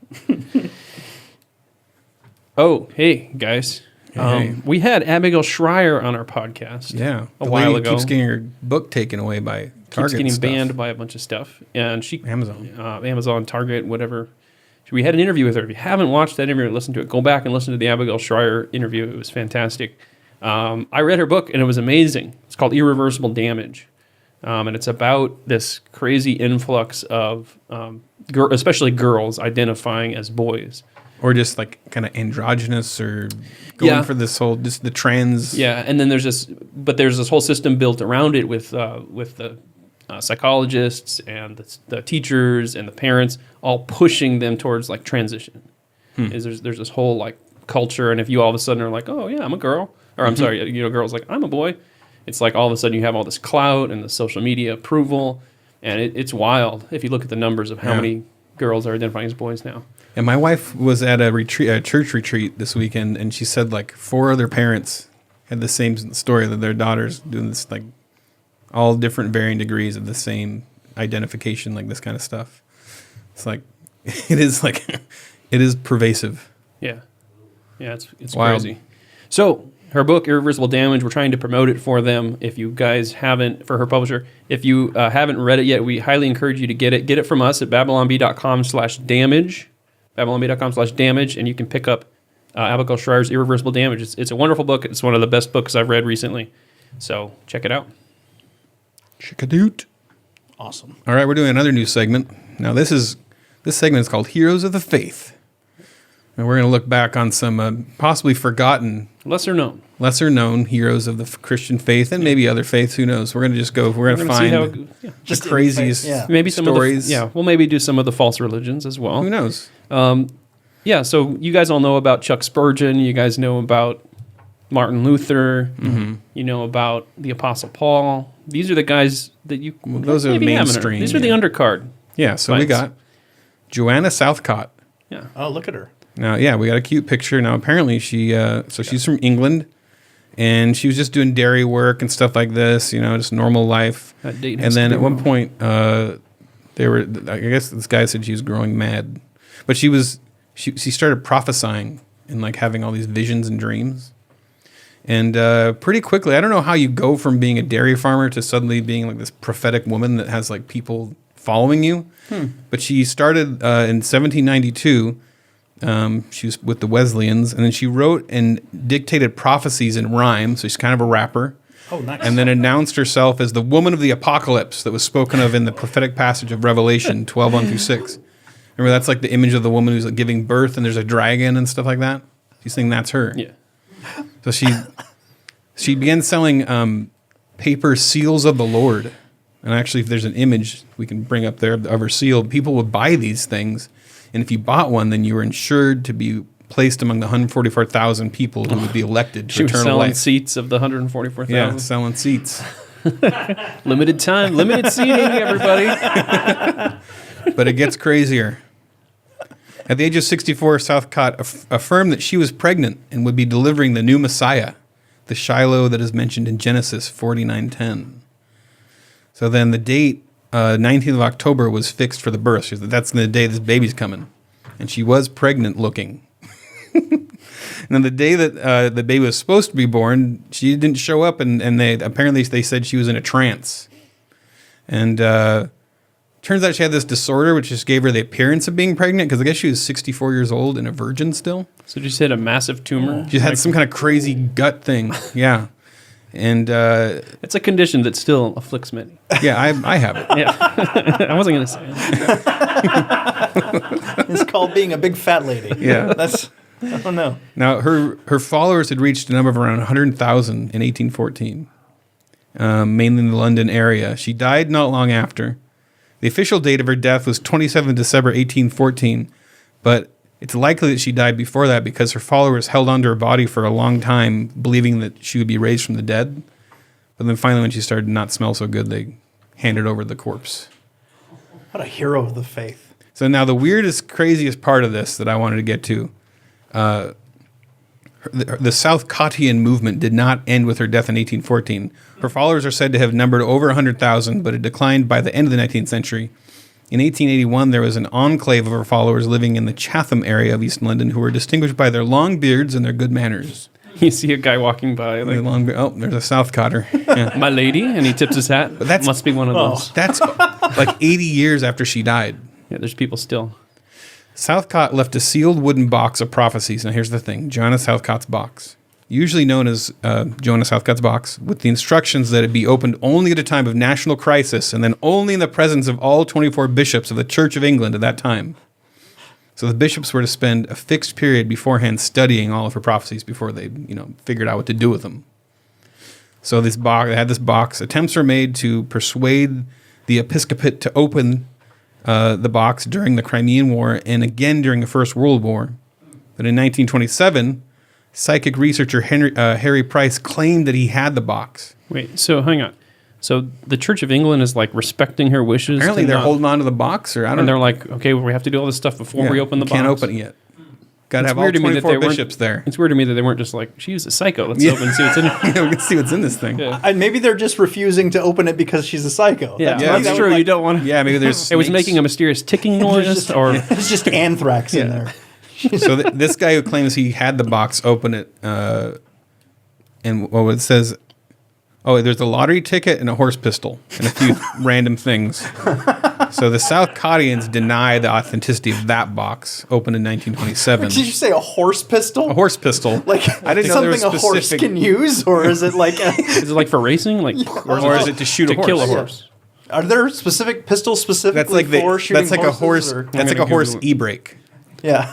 Speaker 2: Oh, hey guys.
Speaker 3: Hey.
Speaker 2: We had Abigail Shrier on our podcast.
Speaker 3: Yeah.
Speaker 2: A
Speaker 3: The
Speaker 2: while
Speaker 3: lady
Speaker 2: ago.
Speaker 3: keeps getting her book taken away by
Speaker 2: Keeps
Speaker 3: Target.
Speaker 2: getting
Speaker 3: stuff.
Speaker 2: banned by a bunch of stuff, and she
Speaker 3: Amazon.
Speaker 2: Amazon, Target, whatever. We had an interview with her. If you haven't watched that interview, listen to it. Go back and listen to the Abigail Shrier interview. It was fantastic. I read her book and it was amazing. It's called Irreversible Damage, and it's about this crazy influx of especially girls identifying as boys.
Speaker 3: Or just like kind of androgynous or going for this whole, just the trans.
Speaker 2: Yeah, and then there's this whole system built around it with the psychologists and the teachers and the parents all pushing them towards like transition. There's this whole like culture, and if you all of a sudden are like, oh yeah, I'm a girl, or I'm sorry, girls like I'm a boy, it's like all of a sudden you have all this clout and the social media approval, and it's wild if you look at the numbers of how many girls are identifying as boys now.
Speaker 3: And my wife was at a church retreat this weekend, and she said like 4 other parents had the same story, that their daughters doing this, like all different varying degrees of the same identification, like this kind of stuff. It's like it is pervasive.
Speaker 2: Yeah, it's
Speaker 3: Wild.
Speaker 2: crazy. So her book, Irreversible Damage, we're trying to promote it for them. If you guys haven't, for her publisher, if you haven't read it yet, we highly encourage you to get it. Get it from us at babylonb.com/damage, babylonb.com/damage, and you can pick up Abigail Shrier's Irreversible Damage. It's a wonderful book. It's one of the best books I've read recently. So check it out.
Speaker 3: Chick-a-doot.
Speaker 4: Awesome.
Speaker 3: All right, we're doing another new segment. Now this segment is called Heroes of the Faith. And we're going to look back on some possibly forgotten,
Speaker 2: Lesser known.
Speaker 3: lesser known heroes of the Christian faith and maybe other faiths, who knows. We're going to just go, we're going to
Speaker 2: We're gonna see
Speaker 3: find
Speaker 2: how
Speaker 3: the
Speaker 4: Just in
Speaker 3: craziest
Speaker 4: faith, yeah.
Speaker 2: maybe some
Speaker 3: stories.
Speaker 2: of the, we'll maybe do some of the false religions as well.
Speaker 3: Who knows?
Speaker 2: Yeah, so you guys all know about Chuck Spurgeon. You guys know about Martin Luther. You know about the Apostle Paul. These are the guys that you.
Speaker 3: those are the
Speaker 2: maybe haven't heard.
Speaker 3: mainstream,
Speaker 2: These are the
Speaker 3: yeah.
Speaker 2: undercard.
Speaker 3: Yeah, so we
Speaker 2: Fights.
Speaker 3: got Joanna Southcott.
Speaker 2: Yeah.
Speaker 4: Oh, look at her.
Speaker 3: Now, yeah, we got a cute picture. Now, apparently she's from England, and she was just doing dairy work and stuff like this, just normal life.
Speaker 2: That date has
Speaker 3: And then
Speaker 2: to
Speaker 3: at
Speaker 2: be
Speaker 3: one
Speaker 2: wrong.
Speaker 3: point, I guess this guy said she was growing mad, but she started prophesying and like having all these visions and dreams. And pretty quickly, I don't know how you go from being a dairy farmer to suddenly being like this prophetic woman that has like people following you. But she started in 1792. She was with the Wesleyans, and then she wrote and dictated prophecies in rhyme. So she's kind of a rapper.
Speaker 4: Oh, nice.
Speaker 3: And then announced herself as the woman of the apocalypse that was spoken of in the prophetic passage of Revelation 12:1-6. Remember, that's like the image of the woman who's like giving birth, and there's a dragon and stuff like that. She's saying that's her.
Speaker 2: Yeah.
Speaker 3: So she began selling paper seals of the Lord. And actually, if there's an image we can bring up there of her seal, people would buy these things. And if you bought one, then you were insured to be placed among the 144,000 people who would be elected
Speaker 2: She
Speaker 3: to
Speaker 2: was
Speaker 3: eternal
Speaker 2: selling
Speaker 3: life.
Speaker 2: seats of the 144,000.
Speaker 3: Yeah, selling seats.
Speaker 2: Limited time, limited seating, everybody.
Speaker 3: But it gets crazier. At the age of 64, Southcott affirmed that she was pregnant and would be delivering the new Messiah, the Shiloh that is mentioned in Genesis 49:10. So then the date, 19th of October, was fixed for the birth. She said, that's the day this baby's coming. And she was pregnant looking. And then the day that the baby was supposed to be born, she didn't show up, and they said she was in a trance. And turns out she had this disorder, which just gave her the appearance of being pregnant, because I guess she was 64 years old and a virgin still.
Speaker 2: So you said a massive tumor?
Speaker 3: She had some kind of crazy gut thing. Yeah. And
Speaker 2: it's a condition that still afflicts many.
Speaker 3: Yeah, I have it.
Speaker 2: Yeah. I wasn't going to say it.
Speaker 4: It's called being a big fat lady.
Speaker 3: Yeah.
Speaker 4: I don't know.
Speaker 3: Now, her followers had reached a number of around 100,000 in 1814, mainly in the London area. She died not long after. The official date of her death was 27 December 1814, but it's likely that she died before that because her followers held onto her body for a long time, believing that she would be raised from the dead. But then finally, when she started to not smell so good, they handed over the corpse.
Speaker 4: What a hero of the faith.
Speaker 3: So now the weirdest, craziest part of this that I wanted to get to, the Southcottian movement did not end with her death in 1814. Her followers are said to have numbered over 100,000, but it declined by the end of the 19th century. In 1881, there was an enclave of her followers living in the Chatham area of East London who were distinguished by their long beards and their good manners.
Speaker 2: You see a guy walking by, like,
Speaker 3: oh, there's a Southcotter. Yeah.
Speaker 2: My lady, and he tips his hat.
Speaker 3: But that
Speaker 2: must be one of those.
Speaker 3: That's like 80 years after she died.
Speaker 2: Yeah, there's people still.
Speaker 3: Southcott left a sealed wooden box of prophecies. Now, here's the thing. Joanna Southcott's box, usually known as Joanna Southcott's box, with the instructions that it be opened only at a time of national crisis and then only in the presence of all 24 bishops of the Church of England at that time. So the bishops were to spend a fixed period beforehand studying all of her prophecies before they, figured out what to do with them. So they had this box. Attempts were made to persuade the episcopate to open the box during the Crimean War and again during the First World War. But in 1927, psychic researcher Harry Price claimed that he had the box.
Speaker 2: Wait, so hang on. So the Church of England is like respecting her wishes?
Speaker 3: Apparently they're holding on to the box, or I don't know.
Speaker 2: And they're like, okay, well, we have to do all this stuff before we open the box.
Speaker 3: Can't open it yet. Got to have all 24 bishops there.
Speaker 2: It's weird to me that they weren't just like, she's a psycho. Let's open and see what's in it.
Speaker 3: We can see what's in this thing.
Speaker 2: Yeah.
Speaker 4: And maybe they're just refusing to open it because she's a psycho.
Speaker 2: Yeah, that's true. You don't want to.
Speaker 3: Yeah, maybe there's.
Speaker 2: It was making a mysterious ticking noise, or
Speaker 4: it's just anthrax in there.
Speaker 3: So this guy who claims he had the box open it, and it says, there's a lottery ticket and a horse pistol and a few random things. So the Southcottians deny the authenticity of that box, opened in 1927.
Speaker 4: Did you say a horse pistol?
Speaker 3: A horse pistol.
Speaker 4: Like
Speaker 3: I didn't know there was
Speaker 4: something a horse can use, or is it like
Speaker 2: is it like for racing, like,
Speaker 3: or is it to shoot a horse?
Speaker 2: Kill a horse?
Speaker 4: Are there specific pistols specifically for shooting
Speaker 3: that's like
Speaker 4: horses?
Speaker 3: a horse. That's like a horse e-brake.
Speaker 4: Yeah.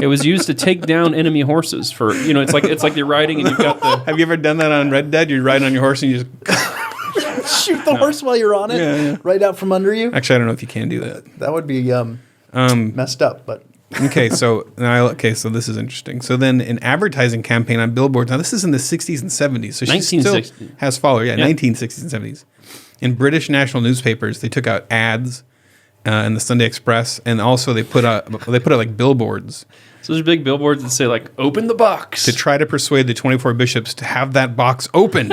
Speaker 2: It was used to take down enemy horses for, it's like you're riding and you've got the...
Speaker 3: Have you ever done that on Red Dead? You're riding on your horse and you just...
Speaker 4: Shoot the horse while you're on it, right out from under you?
Speaker 3: Actually, I don't know if you can do that.
Speaker 4: That would be messed up, but...
Speaker 3: So this is interesting. So then an advertising campaign on billboards. Now, this is in the 60s and 70s. So she still has followers. Yeah, 1960s and 70s. In British national newspapers, they took out ads in the Sunday Express, and also they put out like billboards.
Speaker 2: So there's big billboards that say, like, open the box.
Speaker 3: To try to persuade the 24 bishops to have that box opened.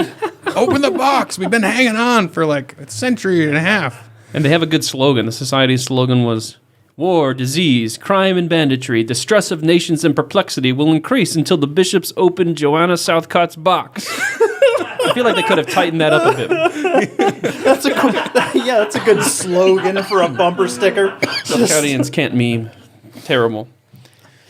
Speaker 3: Open the box. We've been hanging on for like a century and a half.
Speaker 2: And they have a good slogan. The society's slogan was, war, disease, crime, and banditry, the stress of nations and perplexity will increase until the bishops open Joanna Southcott's box. I feel like they could have tightened that up a bit.
Speaker 4: That's a good slogan for a bumper sticker.
Speaker 2: Southcottians can't meme. Terrible.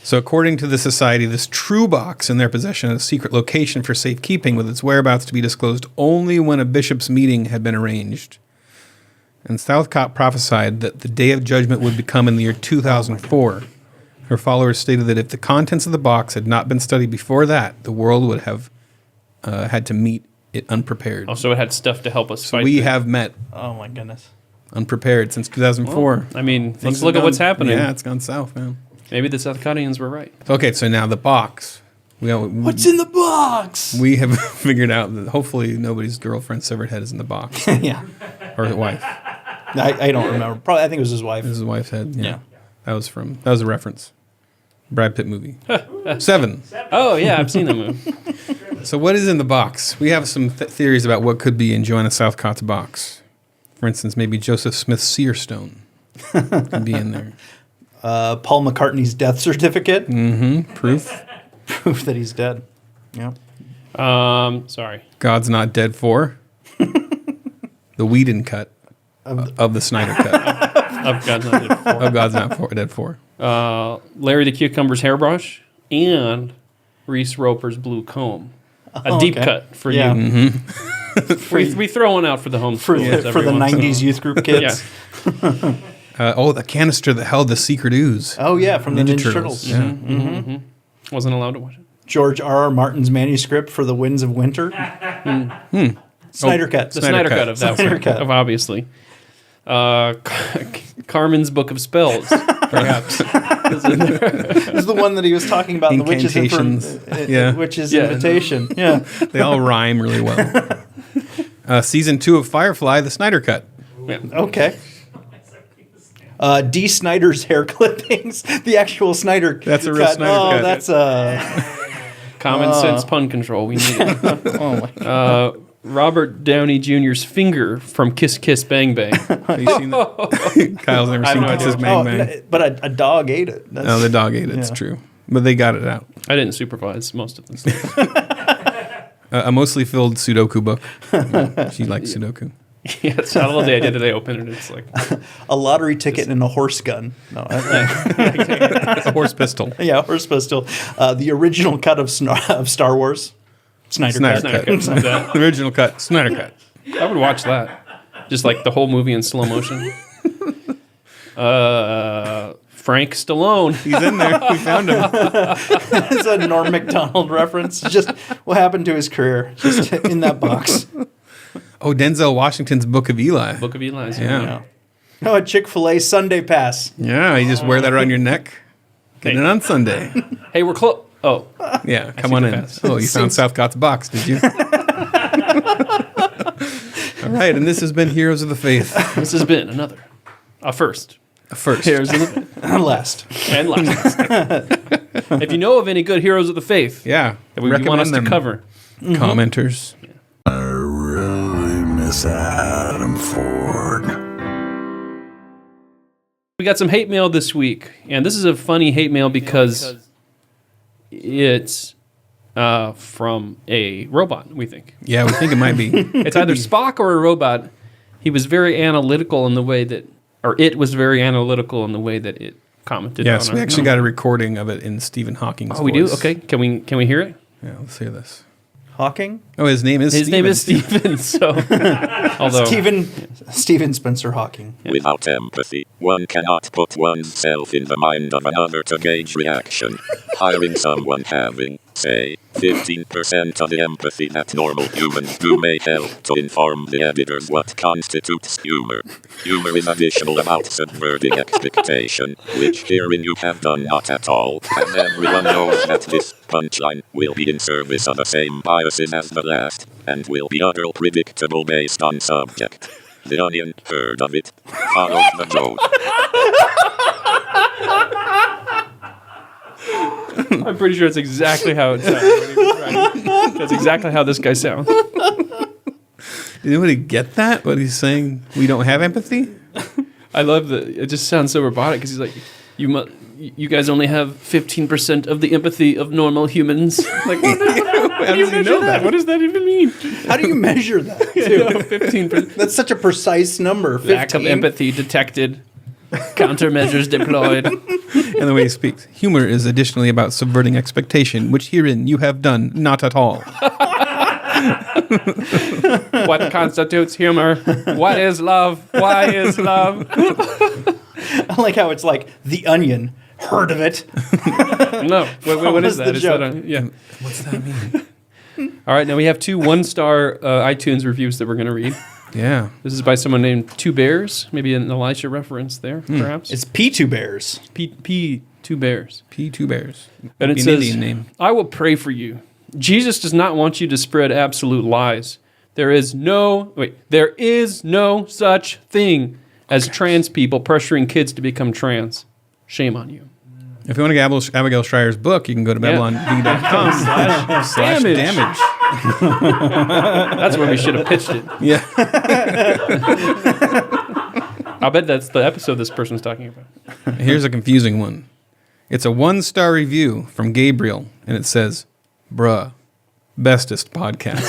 Speaker 3: So according to the society, this true box in their possession had a secret location for safekeeping, with its whereabouts to be disclosed only when a bishop's meeting had been arranged. And Southcott prophesied that the day of judgment would become in the year 2004. Her followers stated that if the contents of the box had not been studied before that, the world would have had to meet it unprepared.
Speaker 2: Oh, so it had stuff to help us fight.
Speaker 3: We have met
Speaker 4: Oh my goodness.
Speaker 3: unprepared since 2004.
Speaker 2: Well, I mean, let's look at what's happening.
Speaker 3: Yeah, it's gone south, man.
Speaker 2: Maybe the Southcottians were right.
Speaker 3: Okay, so now the box.
Speaker 4: What's in the box?
Speaker 3: We have figured out that hopefully nobody's girlfriend severed head is in the box.
Speaker 4: Yeah.
Speaker 3: Or wife.
Speaker 4: I don't remember. Probably, I think it was his wife.
Speaker 3: It was his wife's head.
Speaker 4: Yeah.
Speaker 3: That was a reference. Brad Pitt movie. 7.
Speaker 2: Oh, yeah, I've seen the movie.
Speaker 3: So what is in the box? We have some theories about what could be in Joanna Southcott's box. For instance, maybe Joseph Smith's seer stone could be in there.
Speaker 4: Paul McCartney's death certificate.
Speaker 3: Proof.
Speaker 4: Proof that he's dead. Yeah.
Speaker 2: Sorry.
Speaker 3: God's Not Dead 4. The Whedon cut of the Snyder cut.
Speaker 2: Of God's Not Dead 4.
Speaker 3: Of God's Not Dead 4.
Speaker 2: Larry the Cucumber's hairbrush and Reese Roper's blue comb. A deep cut for you. We throw one out for the home
Speaker 4: For
Speaker 2: schools
Speaker 4: the
Speaker 2: every once in a
Speaker 4: 90s
Speaker 2: while.
Speaker 4: youth group kids.
Speaker 3: The canister that held the secret ooze.
Speaker 4: Oh, yeah, from the Ninja Turtles.
Speaker 3: Yeah.
Speaker 2: Wasn't allowed to watch it.
Speaker 4: George R.R. Martin's manuscript for The Winds of Winter. Snyder cut.
Speaker 2: The Snyder cut of that
Speaker 4: Snyder
Speaker 2: one,
Speaker 4: cut.
Speaker 2: of obviously. Carmen's Book of Spells, perhaps.
Speaker 4: This is the one that he was talking about in the Witch's,
Speaker 3: Yeah.
Speaker 4: Witch's Invitation. Yeah.
Speaker 3: They all rhyme really well. Season 2 of Firefly, the Snyder cut.
Speaker 2: Yeah.
Speaker 4: Okay. D. Snyder's hair clippings. The actual Snyder cut.
Speaker 3: That's a real Snyder cut.
Speaker 4: That's
Speaker 2: Common sense pun control. We need it.
Speaker 4: oh my.
Speaker 2: Robert Downey Jr.'s finger from Kiss Kiss Bang Bang.
Speaker 3: Have you seen that? Kyle's never
Speaker 2: I have
Speaker 3: seen
Speaker 2: no
Speaker 3: Kisses
Speaker 2: idea.
Speaker 3: Bang Bang.
Speaker 4: No, but a dog ate it. That's,
Speaker 3: No, the dog ate it. It's
Speaker 4: yeah.
Speaker 3: true. But they got it out.
Speaker 2: I didn't supervise most of this stuff.
Speaker 3: A mostly filled Sudoku book. She likes Sudoku.
Speaker 2: Yeah, it's not all day I did it. I opened it. It's like
Speaker 4: a lottery ticket and a horse gun. No,
Speaker 3: A horse pistol.
Speaker 4: yeah, horse pistol. The original cut of Star Wars. Snyder cut.
Speaker 2: Snyder cut. That.
Speaker 3: The original cut. Snyder cut.
Speaker 2: I would watch that. Just like the whole movie in slow motion. Frank Stallone.
Speaker 3: He's in there. We found him.
Speaker 4: It's a Norm Macdonald reference. Just what happened to his career. Just in that box.
Speaker 3: Oh, Denzel Washington's Book of Eli.
Speaker 2: Book of Eli.
Speaker 3: Yeah.
Speaker 4: Oh, a Chick-fil-A Sunday Pass.
Speaker 3: Yeah, you just wear that around your neck. Get it on Sunday.
Speaker 2: Hey, we're close. Oh,
Speaker 3: Yeah, come
Speaker 2: see
Speaker 3: on
Speaker 2: the
Speaker 3: in.
Speaker 2: pass.
Speaker 3: Oh, you found Southcott's box, did you? All right, and this has been Heroes of the Faith.
Speaker 2: this has been a first.
Speaker 3: First.
Speaker 2: Heroes of the
Speaker 4: Last.
Speaker 2: and last. If you know of any good heroes of the faith
Speaker 3: Yeah.
Speaker 2: that we want us to cover,
Speaker 3: Commenters.
Speaker 1: I really miss Adam Ford.
Speaker 2: we got some hate mail this week, and this is a funny hate mail because it's from a robot. We think
Speaker 3: Yeah, we think it might be.
Speaker 2: it's either Spock or a robot. He was very analytical in the way that, or it was very analytical in the way that it commented.
Speaker 3: Yes,
Speaker 2: on
Speaker 3: we
Speaker 2: our-
Speaker 3: actually got a recording of it in Stephen Hawking's
Speaker 2: Oh, we do.
Speaker 3: voice.
Speaker 2: Okay, can we hear it?
Speaker 3: Yeah, let's hear this.
Speaker 4: Hawking?
Speaker 3: Oh, his name is
Speaker 2: His
Speaker 3: Stephen.
Speaker 2: name is Stephen. So, although
Speaker 4: Stephen Spencer Hawking.
Speaker 6: Without empathy, one cannot put oneself in the mind of another to gauge reaction. Hiring someone having, say, 15% of the empathy that normal humans do may help to inform the editors what constitutes humor. Humor is additional about subverting expectation, which herein you have done not at all, and everyone knows that this punchline will be in service of the same biases as the last, and will be utterly predictable based on subject. The Onion heard of it, followed the joke.
Speaker 2: I'm pretty sure it's exactly how it sounds. when he was writing. That's exactly how this guy sounds.
Speaker 3: Did anybody get that? What he's saying? We don't have empathy?
Speaker 2: I love that. It just sounds so robotic because he's like, you guys only have 15% of the empathy of normal humans. Like, how do you measure that? What does that even mean?
Speaker 4: How do you measure that?
Speaker 2: 15%.
Speaker 4: That's such a precise number. 15?
Speaker 2: Lack of empathy detected. Countermeasures deployed.
Speaker 3: And the way he speaks. Humor is additionally about subverting expectation, which herein you have done not at all.
Speaker 2: What constitutes humor? What is love? Why is love?
Speaker 4: I like how it's like The Onion. Heard of it?
Speaker 2: No. What is
Speaker 4: the
Speaker 2: that? Is
Speaker 4: joke?
Speaker 2: that yeah.
Speaker 3: What's that mean?
Speaker 2: All right. Now we have 2 one-star iTunes reviews that we're going to read.
Speaker 3: Yeah.
Speaker 2: This is by someone named Two Bears. Maybe an Elisha reference there, perhaps.
Speaker 4: It's P2 Bears.
Speaker 2: P Two Bears.
Speaker 3: P2 Bears.
Speaker 2: And it
Speaker 3: An
Speaker 2: says,
Speaker 3: Indian name.
Speaker 2: I will pray for you. Jesus does not want you to spread absolute lies. There is no such thing. as trans people pressuring kids to become trans. Shame on you.
Speaker 3: If you want to get Abigail Shrier's book, you can go to babylonb.com/damage.
Speaker 2: That's where we should have pitched it.
Speaker 3: Yeah.
Speaker 2: I'll bet that's the episode this person's talking about.
Speaker 3: Here's a confusing one. It's a 1-star review from Gabriel, and it says, "Bruh, bestest podcast."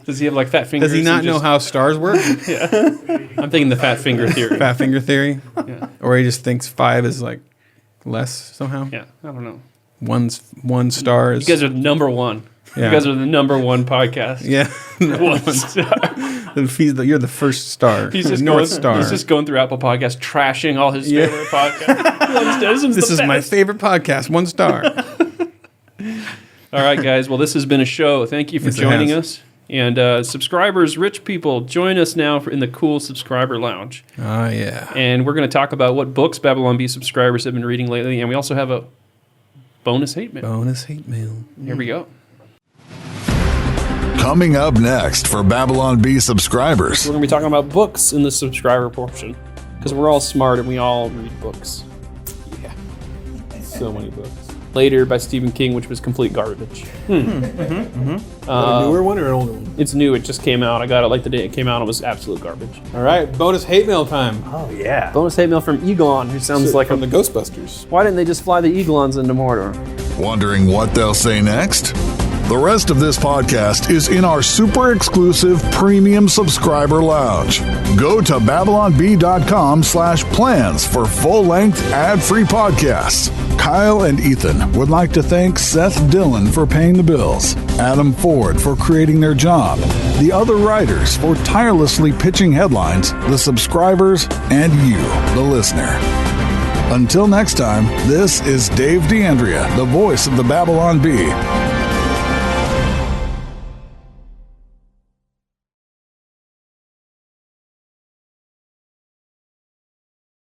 Speaker 2: Does he have like fat fingers?
Speaker 3: Does he not know how stars work?
Speaker 2: I'm thinking the fat finger theory.
Speaker 3: Fat finger theory?
Speaker 2: Yeah.
Speaker 3: Or he just thinks 5 is like less somehow?
Speaker 2: Yeah, I don't know.
Speaker 3: One star is...
Speaker 2: You guys are the number one.
Speaker 3: Yeah.
Speaker 2: You guys are the number one podcast.
Speaker 3: Yeah.
Speaker 2: 1 star.
Speaker 3: You're the first star.
Speaker 2: He's just
Speaker 3: North Star.
Speaker 2: He's just going through Apple Podcasts, trashing all his favorite podcasts.
Speaker 3: This is my favorite podcast. 1 star.
Speaker 2: All right, guys. Well, this has been a show. Thank you for joining us. And subscribers, rich people, join us now in the cool subscriber lounge.
Speaker 3: Oh, yeah.
Speaker 2: And we're going to talk about what books Babylon Bee subscribers have been reading lately. And we also have a bonus hate mail.
Speaker 3: Bonus hate mail.
Speaker 2: Here we go.
Speaker 1: Coming up next for Babylon Bee subscribers.
Speaker 2: We're going to be talking about books in the subscriber portion. Because we're all smart and we all read books. Yeah. So many books. Later by Stephen King, which was complete garbage.
Speaker 7: A newer one or an older one?
Speaker 2: It's new. It just came out. I got it like the day it came out. It was absolute garbage.
Speaker 3: All right, bonus hate mail time.
Speaker 4: Oh, yeah.
Speaker 2: Bonus hate mail from Eglon, who sounds like
Speaker 7: from the Ghostbusters.
Speaker 2: Why didn't they just fly the Eglons into Mordor?
Speaker 1: Wondering what they'll say next? The rest of this podcast is in our super exclusive premium subscriber lounge. Go to babylonb.com/plans for full-length ad-free podcasts. Kyle and Ethan would like to thank Seth Dillon for paying the bills, Adam Ford for creating their job, the other writers for tirelessly pitching headlines, the subscribers, and you, the listener. Until next time, this is Dave D'Andrea, the voice of the Babylon Bee.